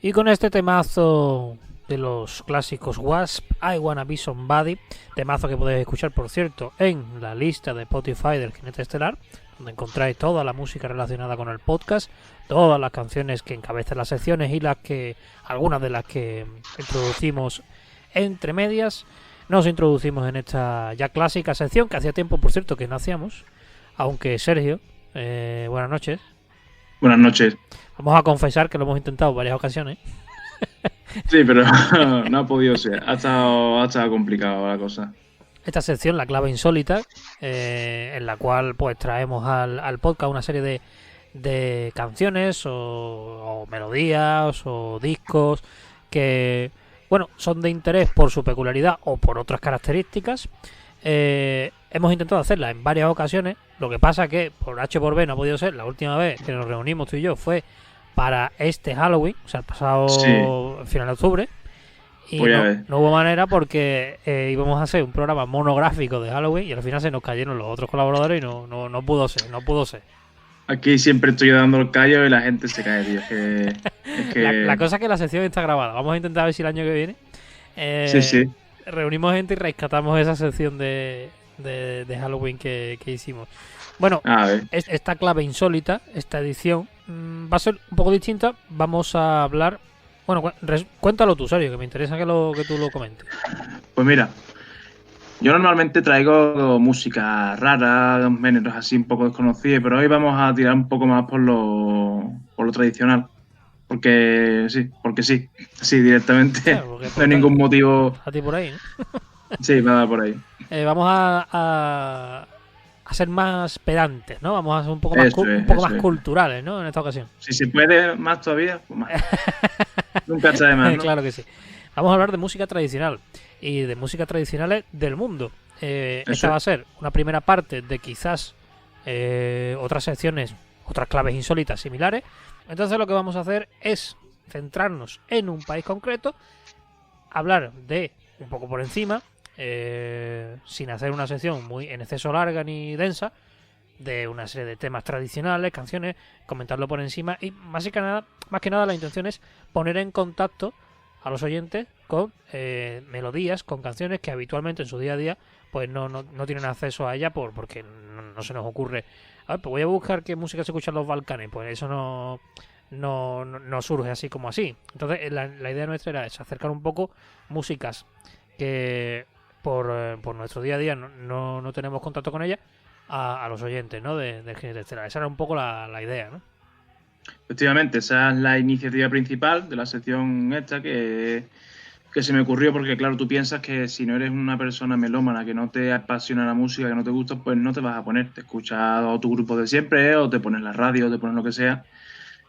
Y con este temazo de los clásicos Wasp, I Wanna Be Somebody, temazo que podéis escuchar, por cierto, en la lista de Spotify del Jinete Estelar, donde encontráis toda la música relacionada con el podcast, todas las canciones que encabezan las secciones y algunas de las que introducimos entre medias nos introducimos en esta ya clásica sección que hacía tiempo, por cierto, que no hacíamos. Aunque Sergio, buenas noches. Buenas noches. Vamos a confesar que lo hemos intentado en varias ocasiones. Sí, pero no ha podido ser. Ha estado complicado la cosa. Esta sección, la clave insólita, en la cual pues traemos al podcast una serie de canciones o melodías o discos que, bueno, son de interés por su peculiaridad o por otras características. Hemos intentado hacerla en varias ocasiones. Lo que pasa que por H por B no ha podido ser. La última vez que nos reunimos tú y yo fue para este Halloween, o sea, el pasado final de octubre. Y no hubo manera porque íbamos a hacer un programa monográfico de Halloween y al final se nos cayeron los otros colaboradores y no pudo ser. Aquí siempre estoy dando el callo y la gente se cae, tío. Es que... La cosa es que la sección está grabada. Vamos a intentar ver si el año que viene reunimos gente y rescatamos esa sección de Halloween que hicimos. Bueno, esta clave insólita, esta edición, va a ser un poco distinta. Vamos a hablar... Bueno, cuéntalo tú, Sergio, que me interesa que tú lo comentes. Pues mira, yo normalmente traigo música rara, géneros así un poco desconocidos, pero hoy vamos a tirar un poco más por lo tradicional. Porque sí, directamente. Claro, no hay ningún motivo. A ti por ahí, ¿no? Sí, me da por ahí. Vamos a ser más pedantes, ¿no? Vamos a ser un poco más culturales, ¿no? En esta ocasión. Si se puede más todavía, pues más. Nunca está de más, ¿no? Claro que sí. Vamos a hablar de música tradicional y de música tradicionales del mundo. Esta va a ser una primera parte de quizás otras secciones, otras claves insólitas similares. Entonces lo que vamos a hacer es centrarnos en un país concreto, hablar de un poco por encima, sin hacer una sección muy en exceso larga ni densa, de una serie de temas tradicionales, canciones, comentarlo por encima y más que nada la intención es poner en contacto a los oyentes con melodías, con canciones que habitualmente en su día a día pues no tienen acceso a ella porque no se nos ocurre. A ver, pues voy a buscar qué música se escucha en los Balcanes, pues eso no surge así como así. Entonces la idea nuestra era es acercar un poco músicas que por nuestro día a día no tenemos contacto con ellas a los oyentes, ¿no? del género estelar. Esa era un poco la idea, ¿no? Efectivamente, esa es la iniciativa principal de la sección esta que se me ocurrió porque, claro, tú piensas que si no eres una persona melómana, que no te apasiona la música, que no te gusta, pues no te vas a poner. Te escuchas o tu grupo de siempre, o te pones la radio, o te pones lo que sea.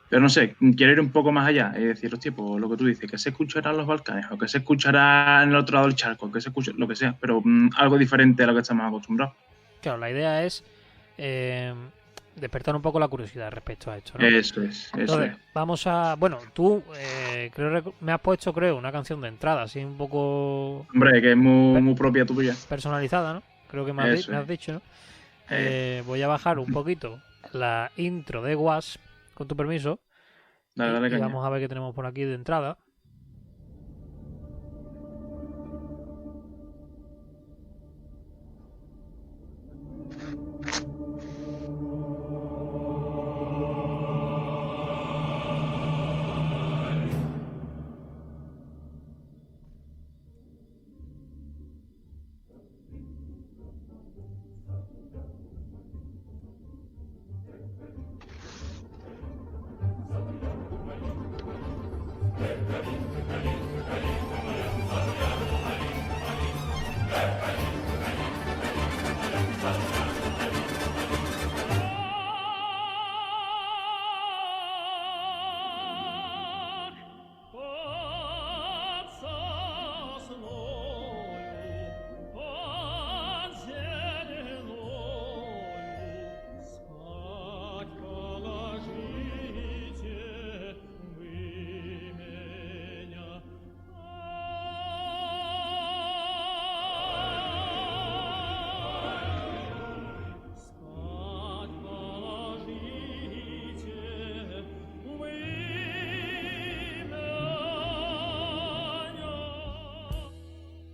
Pero no sé, quiero ir un poco más allá y decir, hostia, pues lo que tú dices, que se escuchará en los Balcanes, o que se escuchará en el otro lado del charco, que se escuche lo que sea, pero algo diferente a lo que estamos acostumbrados. Claro, la idea es despertar un poco la curiosidad respecto a esto, ¿no? Eso es. Vamos a... Bueno, tú me has puesto, una canción de entrada, así un poco... Hombre, que es muy propia tuya. Personalizada, ¿no? Creo que me has dicho, ¿no? Voy a bajar un poquito la intro de Wasp, con tu permiso. Dale, y vamos a ver qué tenemos por aquí de entrada.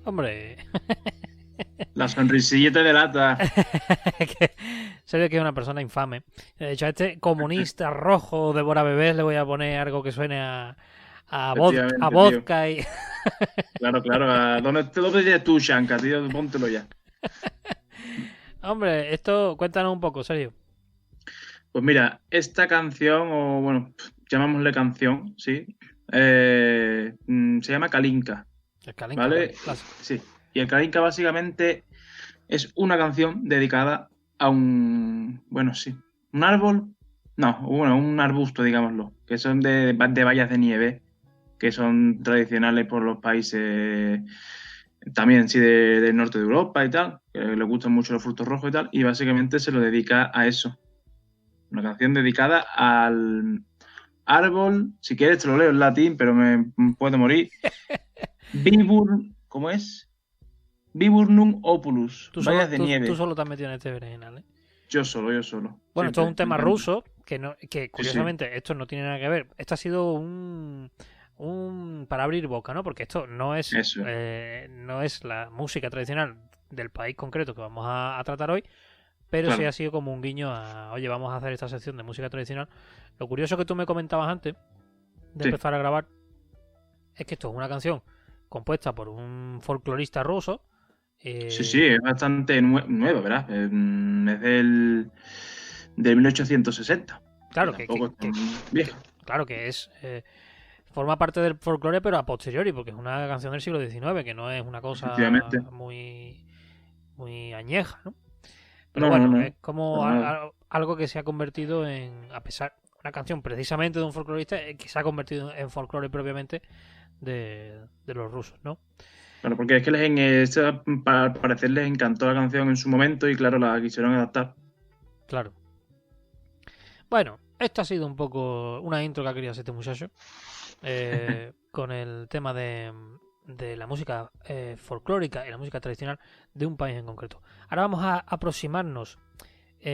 Hombre. La sonrisilla te delata. Serio que es una persona infame. De hecho, a este comunista rojo devora bebés le voy a poner algo que suene a Efectivamente, tío. vodka y... Claro, claro. ¿Dónde tienes tú, Shanka, tío? Póntelo ya. Hombre, esto, cuéntanos un poco, Sergio. Pues mira, esta canción, o bueno, llamámosle canción, ¿sí? Se llama Kalinka, El Kalinka, ¿vale? clásico. Sí. Y el Kalinka básicamente es una canción dedicada a un, bueno, sí, un árbol, no, bueno, un arbusto, digámoslo, que son de bayas de nieve, que son tradicionales por los países también, sí, del norte de Europa y tal, que les gustan mucho los frutos rojos y tal, y básicamente se lo dedica a eso. Una canción dedicada al árbol, si quieres te lo leo en latín, pero me puedo morir. ¿Cómo es? Viburnum opulus, bayas de nieve. Tú solo te has metido en este berenjenal, ¿eh? Yo solo. Bueno, Siempre, esto es un tema me encanta. ruso que curiosamente esto no tiene nada que ver. Esto ha sido un para abrir boca, ¿no? Porque esto no es Eso. no es la música tradicional del país concreto que vamos a tratar hoy, pero Claro. sí ha sido como un guiño a, oye, vamos a hacer esta sección de música tradicional. Lo curioso que tú me comentabas antes de Sí. empezar a grabar es que esto es una canción compuesta por un folclorista ruso. Sí, es bastante nueva, ¿verdad? Es del 1860. Claro, Tampoco es tan vieja. claro que es forma parte del folclore, pero a posteriori, porque es una canción del siglo XIX, que no es una cosa Efectivamente. muy añeja, ¿no? Pero No, bueno, no, es como para nada. algo que se ha convertido a pesar, una canción precisamente de un folclorista que se ha convertido en folclore propiamente de los rusos, ¿no? Claro, porque es que al parecer les encantó la canción en su momento y claro, la quisieron adaptar. Claro. Bueno, esta ha sido un poco una intro que ha querido hacer este muchacho con el tema de la música folclórica y la música tradicional de un país en concreto. Ahora vamos a aproximarnos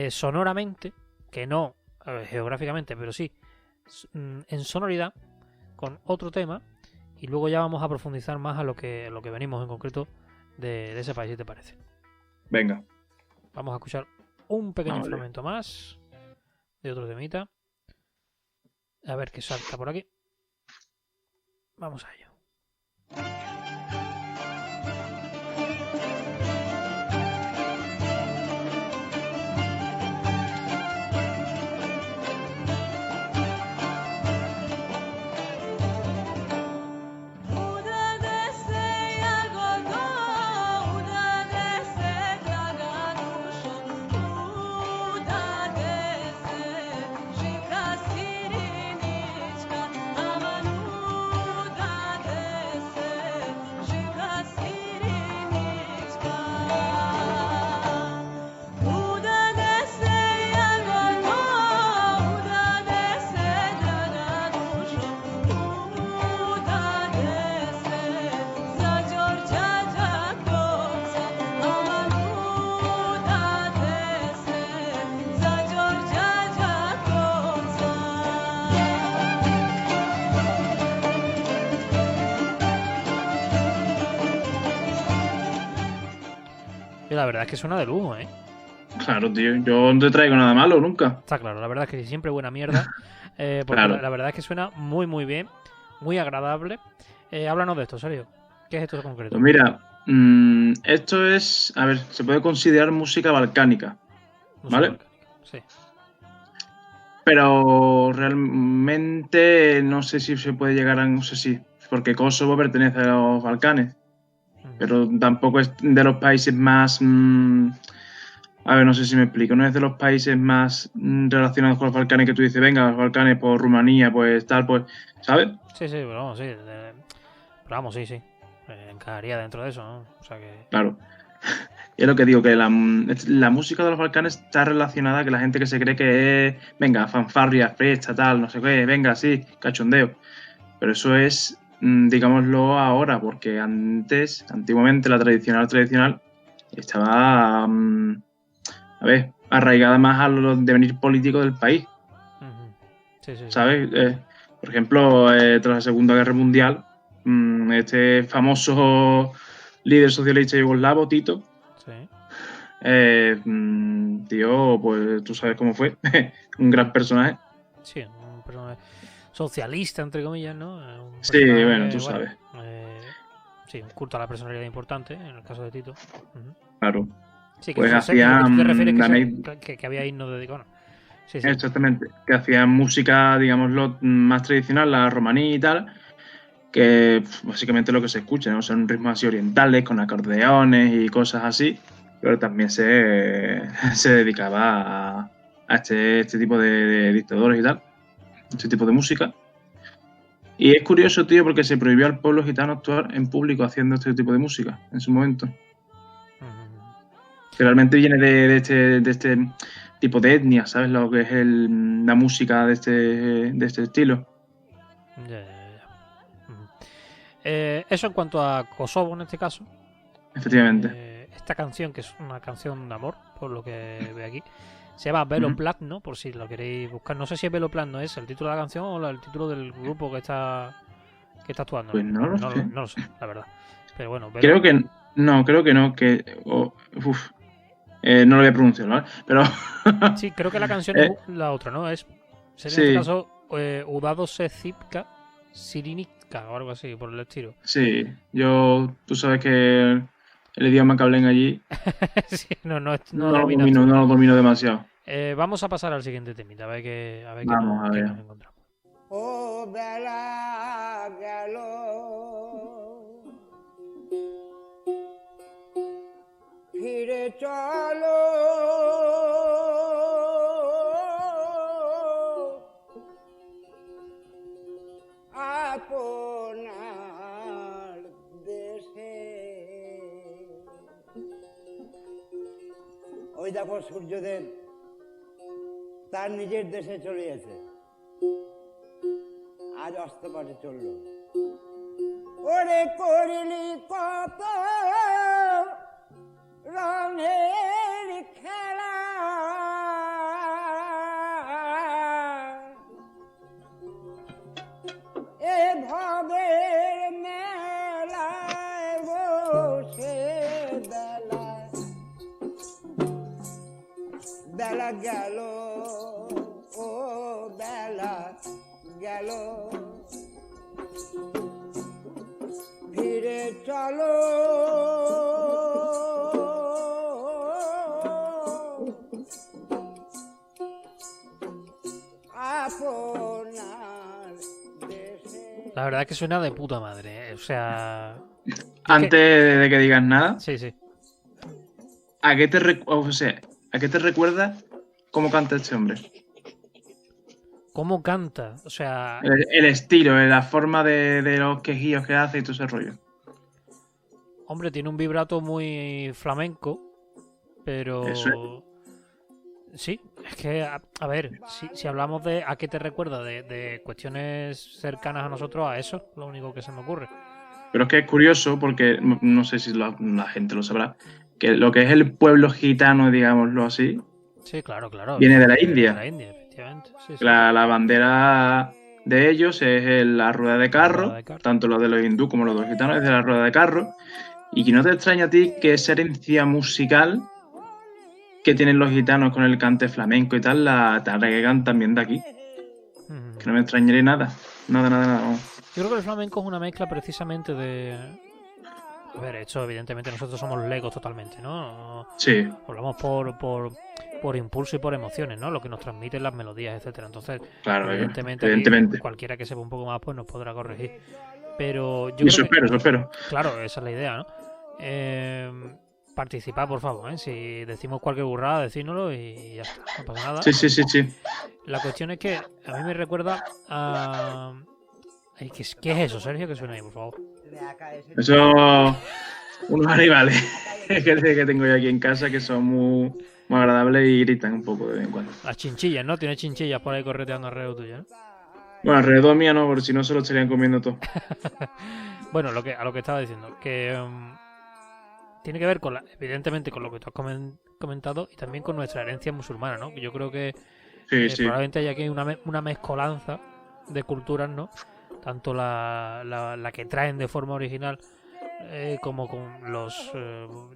sonoramente, que no geográficamente, pero sí en sonoridad, con otro tema, y luego ya vamos a profundizar más a lo que venimos en concreto de ese país, si te parece. Venga. Vamos a escuchar un pequeño Vale. fragmento más de otro temita. A ver qué salta por aquí. Vamos a ello. Y la verdad es que suena de lujo, ¿eh? Claro, tío. Yo no te traigo nada malo nunca. Está claro, la verdad es que siempre buena mierda. Porque Claro. la verdad es que suena muy bien, muy agradable. Háblanos de esto, Sergio. ¿Qué es esto en concreto? Pues mira, esto es, a ver, se puede considerar música balcánica, Música ¿vale? balcánica. Sí. Pero realmente no sé si se puede llegar a, no sé si, porque Kosovo pertenece a los Balcanes, pero tampoco es de los países más, a ver, no sé si me explico, no es de los países más relacionados con los Balcanes que tú dices, venga, los Balcanes, por Rumanía, pues tal, pues, ¿sabes? Sí, pero vamos, sí. Pero vamos, sí. Encajaría dentro de eso, ¿no? O sea que... Claro. Y es lo que digo, que la música de los Balcanes está relacionada que la gente que se cree que es, venga, fanfarria, fiesta, tal, no sé qué, venga, sí, cachondeo. Pero eso es, digámoslo ahora, porque antiguamente la tradicional, estaba, a ver, arraigada más a los devenir políticos del país, Sí. ¿sabes? Por ejemplo, tras la Segunda Guerra Mundial, este famoso líder socialista yugoslavo, Tito, Sí. tío, pues tú sabes cómo fue, un gran personaje. Sí, un personaje socialista, entre comillas, ¿no? Un Sí, personaje, bueno, tú sabes. Sí, un culto a la personalidad importante, en el caso de Tito. Ujú. Claro. Sí, que Pues eso, Sergio, que tú te refieres que, hacían que había himnos dedicados. ¿No? Sí, sí. exactamente, que hacían música, digámoslo, más tradicional, la romaní y tal, que básicamente lo que se escucha, ¿no? Son ritmos así orientales, con acordeones y cosas así, pero también se dedicaba a este tipo de dictadores y tal, este tipo de música. Y es curioso, tío, porque se prohibió al pueblo gitano actuar en público haciendo este tipo de música en su momento. Que realmente viene de este tipo de etnia, ¿sabes? Lo que es la música de este estilo. Ya. Eso en cuanto a Kosovo, en este caso. Efectivamente. Esta canción, que es una canción de amor, por lo que veo aquí, se llama Veloplat, ¿no? Por si lo queréis buscar. No sé si Veloplat no es el título de la canción o el título del grupo que está actuando. Pues no lo sé. No lo sé, la verdad. Pero bueno, creo que no. No lo voy a pronunciar, ¿vale? Pero sí, creo que la canción es la otra, ¿no? Sería en este caso Udado Secipka Sirinica o algo así, por el estilo. Sí, tú sabes que el idioma que hablen allí sí, no lo domino demasiado. Vamos a pasar al siguiente temita, a ver qué nos encontramos. Oh, bella galo, ফিরে চলো আপনার দেশে। ওই দেখো সূর্যদেব তার নিজের দেশে চলে গেছে, আজ অস্তপাটে চলল। ওরে করলি কত রঙের খেলা, এ ভবের মেলায় বসে বেলা গেল, ও বেলা গেল, ফিরে চলো আপনার দেশে। La verdad es que suena de puta madre, ¿eh? O sea... Antes de que digas nada, sí. ¿a qué te recuerda cómo canta este hombre? ¿Cómo canta? O sea... El estilo, la forma de los quejíos que hace y todo ese rollo. Hombre, tiene un vibrato muy flamenco, pero... Eso es. Sí, es que, a ver, si hablamos de a qué te recuerda, de cuestiones cercanas a nosotros, a eso, lo único que se me ocurre. Pero es que es curioso, porque no sé si la gente lo sabrá, que lo que es el pueblo gitano, digámoslo así, sí, claro, viene de la India. De la India, efectivamente. Sí. La bandera de ellos es la rueda de carro, tanto la de los hindú como la de los gitanos es de la rueda de carro, y que no te extraña a ti que esa herencia musical que tienen los gitanos con el cante flamenco y tal, la traigan también de aquí. Que no me extrañaría nada. Nada. Vamos. Yo creo que el flamenco es una mezcla precisamente de... A ver, esto evidentemente nosotros somos legos totalmente, ¿no? Sí. Hablamos por impulso y por emociones, ¿no? Lo que nos transmiten las melodías, etcétera. Entonces, claro, evidentemente. Cualquiera que sepa un poco más, pues nos podrá corregir. Pero yo eso espero. Claro, esa es la idea, ¿no? Participad, por favor, ¿eh? Si decimos cualquier burrada, decídnoslo y ya está, no pasa nada. Sí. La cuestión es que a mí me recuerda a... ¿Qué es eso, Sergio? Que suena ahí, por favor. Eso... unos animales que tengo yo aquí en casa que son muy agradables y gritan un poco de vez en cuando. Las chinchillas, ¿no? Tienes chinchillas por ahí correteando alrededor tuyo, ¿no? Bueno, alrededor mía no, porque si no se lo estarían comiendo todo. Bueno, a lo que estaba diciendo, que... tiene que ver evidentemente con lo que tú has comentado y también con nuestra herencia musulmana, ¿no? Yo creo que probablemente hay aquí una mezcolanza de culturas, ¿no? Tanto la que traen de forma original como con los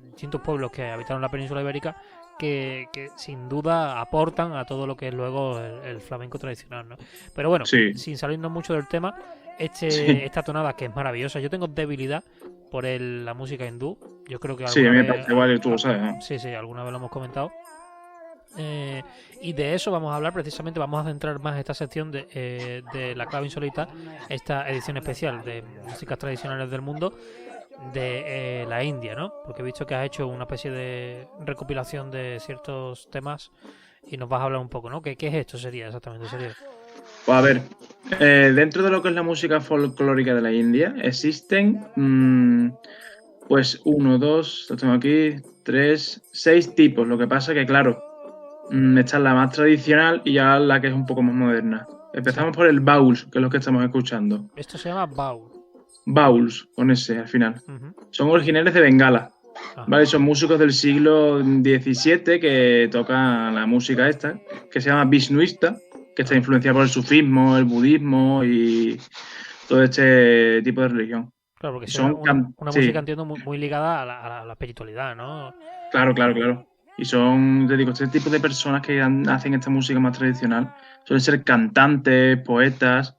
distintos pueblos que habitaron la península ibérica, que sin duda aportan a todo lo que es luego el flamenco tradicional, ¿no? Pero bueno, Sí. sin salirnos mucho del tema, Sí. esta tonada que es maravillosa, yo tengo debilidad por la música hindú. Yo creo que Sí, a mí alguna me parece igual, tú lo sabes, ¿no? Sí, alguna vez lo hemos comentado. Y de eso vamos a hablar precisamente, vamos a centrar más esta sección de La Clave Insólita, esta edición especial de músicas tradicionales del mundo de la India, ¿no? Porque he visto que has hecho una especie de recopilación de ciertos temas y nos vas a hablar un poco, ¿no? ¿Qué es esto? Sería exactamente, sería. Pues a ver, dentro de lo que es la música folclórica de la India, existen pues 1, 2, lo tengo aquí, 3, 6 tipos. Lo que pasa que, claro, esta es la más tradicional y ya la que es un poco más moderna. Empezamos por el Bauls, que es lo que estamos escuchando. Esto se llama baul. Bauls, con ese al final. Ujú. Son originales de Bengala, Ajá. ¿vale? Son músicos del siglo XVII que tocan la música esta, que se llama Vishnuista, que está influenciada por el sufismo, el budismo y todo este tipo de religión. Claro, porque Son una sí. música, entiendo, muy ligada a la espiritualidad, ¿no? Claro, claro, claro. Y son, te digo, este tipo de personas que hacen esta música más tradicional suelen ser cantantes, poetas,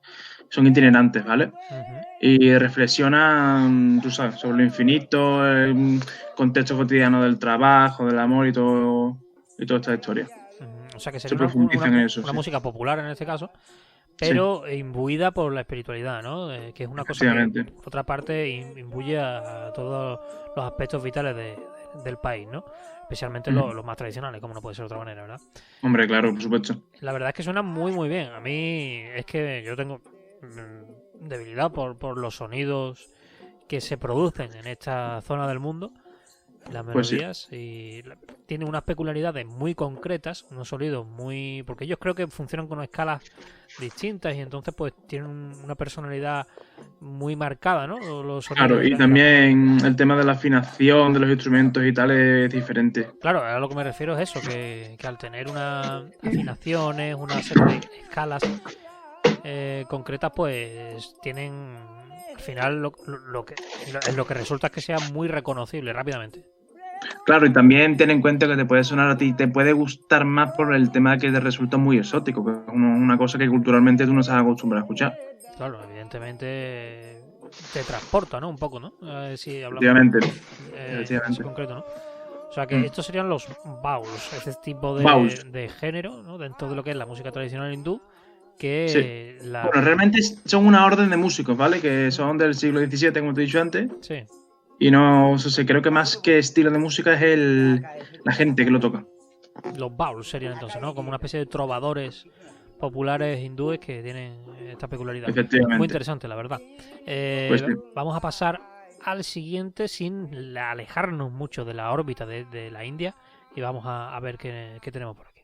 son itinerantes, ¿vale? Ujú. Y reflexionan, tú sabes, sobre lo infinito, el contexto cotidiano del trabajo, del amor y toda esta historia. O sea que Se sería profundizan en eso, una sí. música popular en este caso, pero imbuida por la espiritualidad, ¿no? Que es una cosa que, Efectivamente. por otra parte, imbuye a todos los aspectos vitales del país, ¿no? Especialmente los más tradicionales, como no puede ser de otra manera, ¿verdad? Hombre, claro, por supuesto. La verdad es que suena muy bien. A mí es que yo tengo debilidad por los sonidos que se producen en esta zona del mundo, las Pues sí. melodías, y tiene unas peculiaridades muy concretas, unos sonidos muy... porque ellos creo que funcionan con escalas distintas y entonces pues tienen una personalidad muy marcada, ¿no? Los sonidos Claro, y también el tema de la afinación de los instrumentos y tal es diferente. Claro, a lo que me refiero es eso, que al tener unas afinaciones, una serie de escalas concretas, pues tienen al final lo que resulta es que sea muy reconocible rápidamente. Claro, y también ten en cuenta que te puede sonar a ti, te puede gustar más por el tema de que te resulta muy exótico, que es una cosa que culturalmente tú no estás acostumbrado a escuchar. Claro, evidentemente te transporta, ¿no? Un poco, ¿no? Si hablamos Efectivamente. en concreto, ¿no? O sea que estos serían los bauls, ese tipo Bauls. de género, ¿no? Dentro de lo que es la música tradicional hindú, que Sí. Bueno, realmente son una orden de músicos, ¿vale? Que son del siglo XVII, como te he dicho antes. Sí. Y no, o sea, creo que más que estilo de música es la gente que lo toca. Los bauls serían entonces, ¿no? Como una especie de trovadores populares hindúes que tienen esta peculiaridad. Efectivamente. Muy interesante, la verdad. Pues sí. Vamos a pasar al siguiente sin alejarnos mucho de la órbita de la India y vamos a ver qué tenemos por aquí.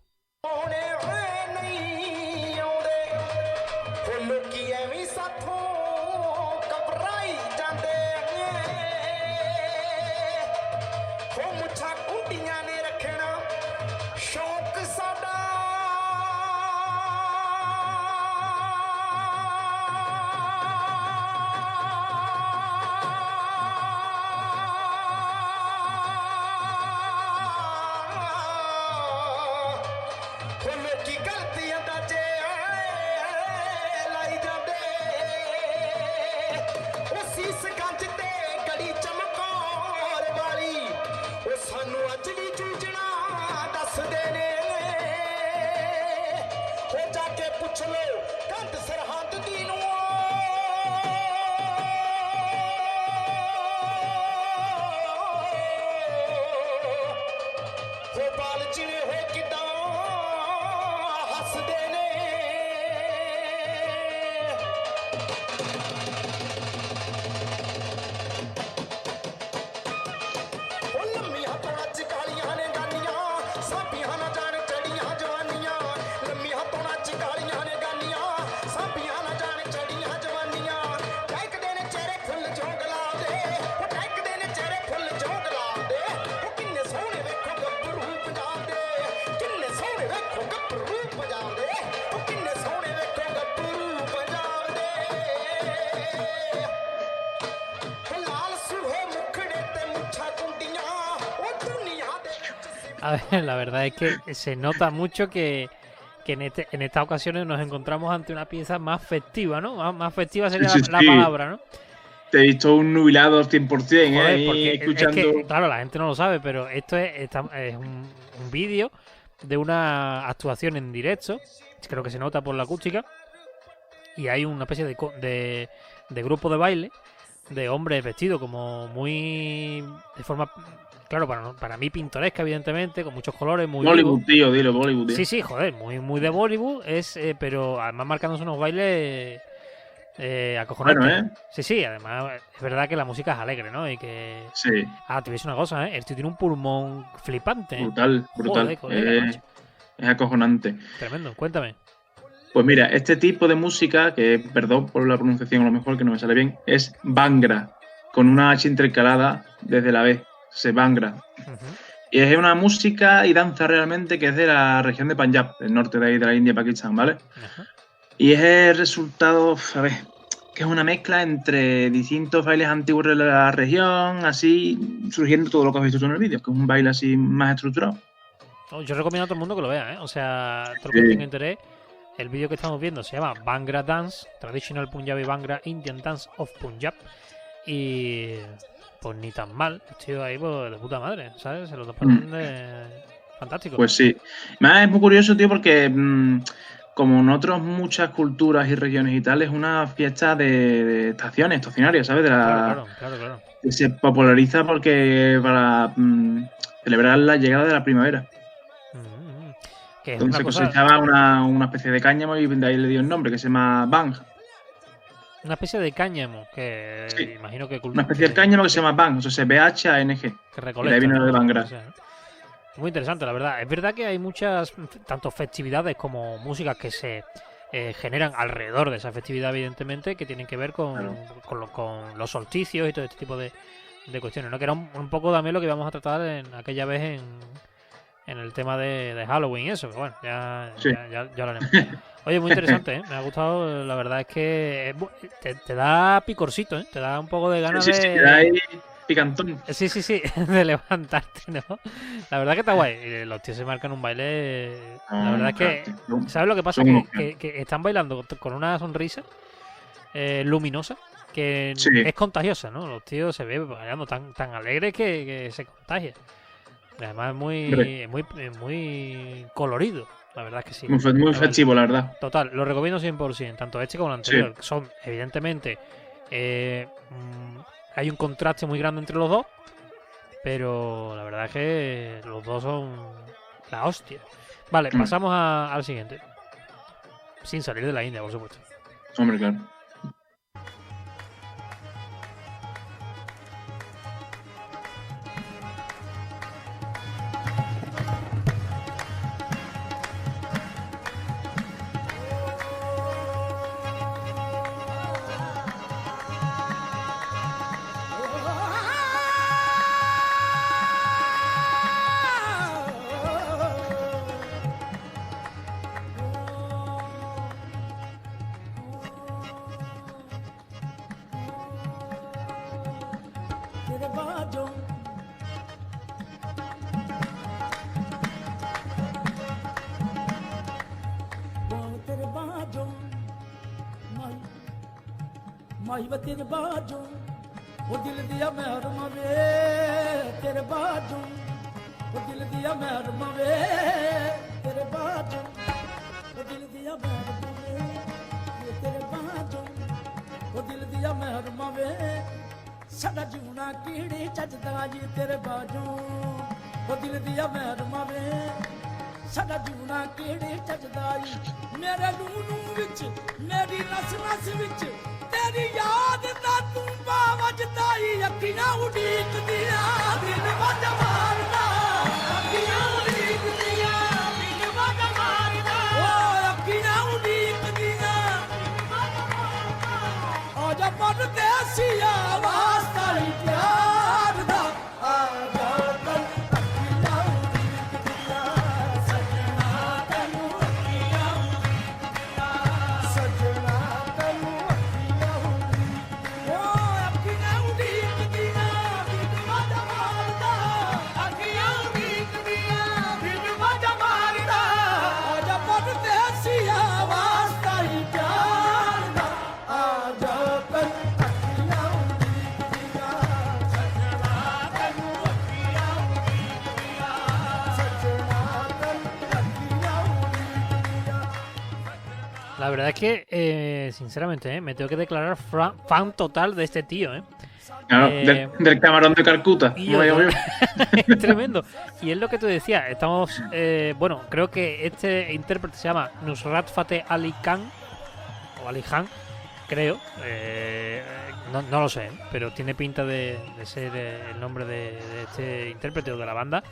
A ver, la verdad es que se nota mucho que en estas ocasiones nos encontramos ante una pieza más festiva, ¿no? Más festiva sería Sí, la sí. palabra, ¿no? Te he visto un nubilado 100%, Joder, ahí porque escuchando. es que, claro, la gente no lo sabe, pero esto es un vídeo de una actuación en directo. Creo que se nota por la acústica. Y hay una especie de grupo de baile de hombres vestidos como muy... de forma, claro, para mí pintoresca, evidentemente, con muchos colores, muy Bollywood, vivos. tío, dilo, Bollywood, tío. Sí, sí, joder, muy de Bollywood, pero además marcándose unos bailes acojonantes. Bueno, Sí, sí, además es verdad que la música es alegre, ¿no? Y que... Sí, Ah, te voy a decir una cosa, ¿eh? El tío tiene un pulmón flipante, ¿eh? brutal. Joder, colega, macho. Es acojonante. Tremendo, cuéntame. Pues mira, este tipo de música, que perdón por la pronunciación a lo mejor que no me sale bien, es Bhangra, con una H intercalada desde la B, se Bhangra. Ujú. Y es una música y danza realmente que es de la región de Punjab, del norte de ahí de la India, Pakistán, ¿vale? Ajá. Y es el resultado, a ver, que es una mezcla entre distintos bailes antiguos de la región, así surgiendo todo lo que has visto tú en el vídeo, que es un baile así más estructurado. Oh, yo recomiendo a todo el mundo que lo vea, ¿eh? O sea, todo Sí. el que tenga interés. El vídeo que estamos viendo se llama Bhangra Dance, Traditional Punjabi Bhangra Indian Dance of Punjab. Y pues ni tan mal, tío, ahí pues, de puta madre, ¿sabes? Se lo toman fantástico. Pues sí. Más es muy curioso, tío, porque como en otras muchas culturas y regiones y tal, es una fiesta de estaciones, estacionarias, ¿sabes? Claro. Que se populariza porque para celebrar la llegada de la primavera. Que es Entonces una cosa, cosechaba una especie de cáñamo y de ahí le dio el nombre, que se llama Bang. una especie de cáñamo, que Sí. imagino que... Una especie de cáñamo que se llama Bang, o sea, BHANG. Que Y de recolecta, ahí viene ¿no? de Bhangra. O sea, muy interesante, la verdad. Es verdad que hay muchas, tanto festividades como músicas que se generan alrededor de esa festividad, evidentemente, que tienen que ver con, Claro. con los solsticios y todo este tipo de cuestiones, ¿no? Que era un poco también lo que íbamos a tratar en aquella vez en el tema de Halloween y eso, pero bueno, Sí. ya lo haremos. Oye, muy interesante, ¿eh? Me ha gustado, la verdad es que te da picorcito, ¿eh? Te da un poco de ganas Sí, de... queda ahí picantón. Sí, de levantarte, ¿no? La verdad que está guay. Y los tíos se marcan un baile. La verdad es que. ¿Sabes lo que pasa? Son unos Que están bailando con una sonrisa luminosa que Sí. es contagiosa, ¿no? Los tíos se ven bailando tan alegres que se contagia. Y además Hombre. es muy colorido. La verdad es que sí. Muy El baile. festivo, la verdad. Total, lo recomiendo 100%, tanto este como el anterior. Son, evidentemente, hay un contraste muy grande entre los dos, pero la verdad es que los dos son la hostia. Vale, pasamos al siguiente. Sin salir de la India, por supuesto. Hombre, claro. ਮਾਈ ਵੇ ਤੇਰੇ ਬਾਜੂ ਉਹ ਦਿਲ ਦੀਆਂ ਮਹਿਰਮ ਵੇ ਤੇਰੇ ਬਾਜੂ ਉਹ ਦਿਲ ਦੀਆਂ ਮਹਿਰਮ ਵੇ ਤੇਰੇ ਬਾਜੂ ਉਹ ਦਿਲ ਦੀਆਂ ਮਹਿਰਮ ਵੇ ਤੇਰੇ ਬਾਜੂ ਉਹ ਦਿਲ ਦੀਆਂ ਮਹਿਰਮ ਵੇ ਸਾਡਾ ਜੂਣਾ ਕੀੜੀ ਚੱਜਦਾ ਜੀ ਤੇਰੇ ਬਾਜੂ ਉਹ ਦਿਲ ਦੀਆਂ ਮਹਿਰਮ ਵੇ ਸਾਡਾ ਜੂਣਾ ਕੀੜੀ ਚੱਜਦਾ ਜੀ ਮੇਰੇ ਲੂਣੂ ਵਿੱਚ ਮੇਰੀ ਨਸ ਨਸ ਵਿੱਚ तेरी याद दा तू बावजदा ही अखियां उड़ीकदियां दिल वज मारदा अखियां उड़ीकदियां दिल वज मारदा ओ अखियां उड़ीकदियां आ जा परदेसिया वास्ता ही प्यार दा आ जा अखियां उड़ीकदियां सजना तैनू अखियां उड़ीकदियां सजना तैनू La verdad es que, sinceramente, me tengo que declarar fan total de este tío, ¿eh? Claro, del camarón de Calcuta. Y como digo yo. es tremendo. Y es lo que tú decías. Estamos. Bueno, creo que este intérprete se llama Nusrat Fateh Ali Khan. O Ali Khan, creo. No lo sé, ¿eh? Pero tiene pinta de ser el nombre de este intérprete o de la banda.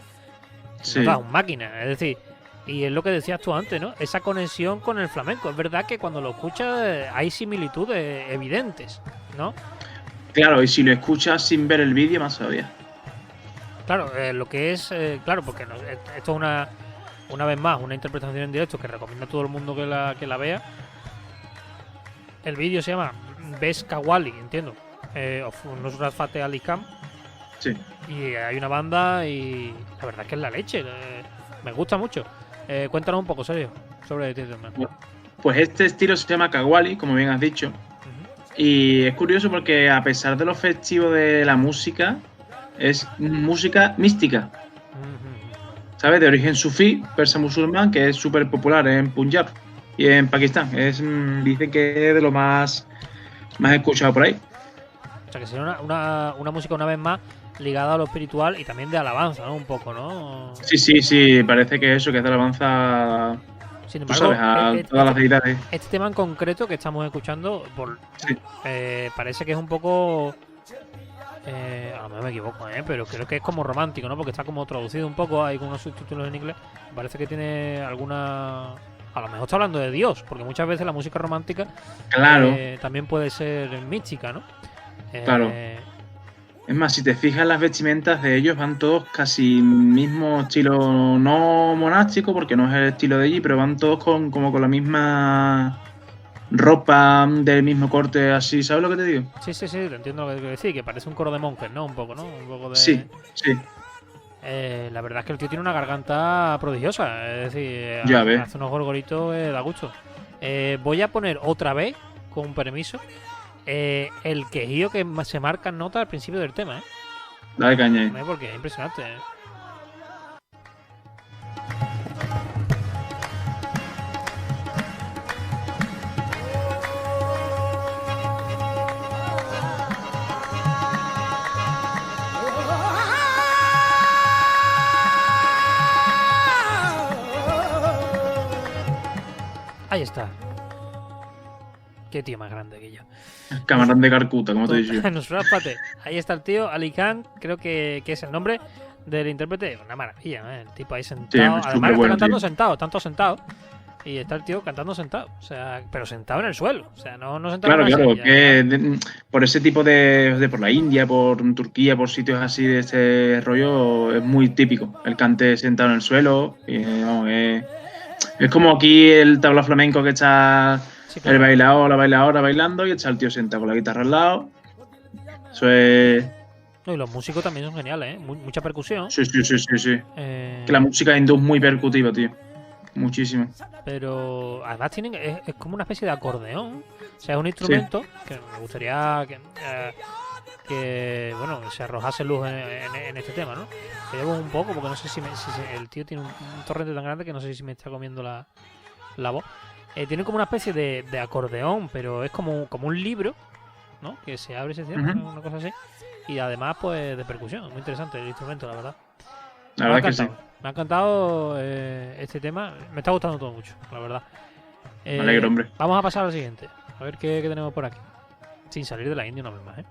Sí. Nota, un máquina. Es decir, y es lo que decías tú antes, ¿no? Esa conexión con el flamenco. Es verdad que cuando lo escuchas hay similitudes evidentes, ¿no? Claro, y si lo escuchas sin ver el vídeo, más todavía. Claro, lo que es, claro, porque esto es una vez más una interpretación en directo que recomiendo a todo el mundo que la vea. El vídeo se llama Bes Kawali, entiendo, of Nusrat Fateh Ali Khan. Sí. Y hay una banda y la verdad es que es la leche. Me gusta mucho. Cuéntanos un poco, Sergio, sobre ti también. Pues este estilo se llama Kawali, como bien has dicho. Y es curioso porque a pesar de lo festivo de la música, es música mística, ¿sabes? De origen sufí, persa musulmán, que es súper popular en Punjab y en Pakistán. Dicen que es de lo más escuchado por ahí. O sea, que sería una música una vez más ligada a lo espiritual y también de alabanza, ¿no? Un poco, ¿no? Sí, parece que eso, que es de alabanza, Sin tú embargo, sabes, a todas las deidades. este tema en concreto que estamos escuchando, Sí. parece que es un poco... a lo mejor me equivoco, pero creo que es como romántico, ¿no? Porque está como traducido un poco, hay unos subtítulos en inglés. Parece que tiene alguna... A lo mejor está hablando de Dios, porque muchas veces la música romántica Claro. También puede ser mística, ¿no? Claro. Es más, si te fijas en las vestimentas de ellos, van todos casi mismo estilo, no monástico, porque no es el estilo de allí, pero van todos como con la misma ropa del mismo corte, así, ¿sabes lo que te digo? Sí, te entiendo lo que quiero decir, que parece un coro de monjes, ¿no? Un poco, ¿no? Un poco de... Sí. La verdad es que el tío tiene una garganta prodigiosa, es decir, Ya ves. hace unos gorgoritos da gusto. Voy a poner otra vez, con permiso, el quejío que se marca en nota al principio del tema, ¿eh? Dale caña ahí. Porque es impresionante, ¿eh? Ahí está. Qué tío más grande que yo. Camarón de Calcuta, como te he dicho. Nusrat Fateh. Ahí está el tío, Ali Khan, creo que es el nombre del intérprete. Una maravilla, ¿eh? El tipo ahí sentado. Sí, Además súper está bueno, cantando tío. sentado, tanto sentado. Y está el tío cantando sentado. O sea, pero sentado en el suelo. O sea, no sentado Claro, en una claro, silla. que por ese tipo de por la India, por Turquía, por sitios así de este rollo, es muy típico. El cante sentado en el suelo. Y, vamos, es como aquí el tabla flamenco que está Sí, claro. el bailador, la bailadora bailando y está el tío sentado con la guitarra al lado. Eso es. No, y los músicos también son geniales, ¿eh? Mucha percusión. Sí. Eh, Que la música hindú es muy percutiva, tío. Muchísimo. Pero además tienen es como una especie de acordeón. O sea, es un instrumento que me gustaría que bueno, se arrojase luz en este tema, ¿no? Que llevo un poco, porque no sé si el tío tiene un torrente tan grande que no sé si me está comiendo la voz. Tiene como una especie de acordeón, pero es como un libro, ¿no? Que se abre y se cierra, Ujú. una cosa así. Y además, pues, de percusión. Muy interesante el instrumento, la verdad. La verdad que sí. Me ha encantado este tema. Me está gustando todo mucho, la verdad. Me alegro, hombre. Vamos a pasar al siguiente. A ver qué tenemos por aquí. Sin salir de la India una vez más, ¿eh?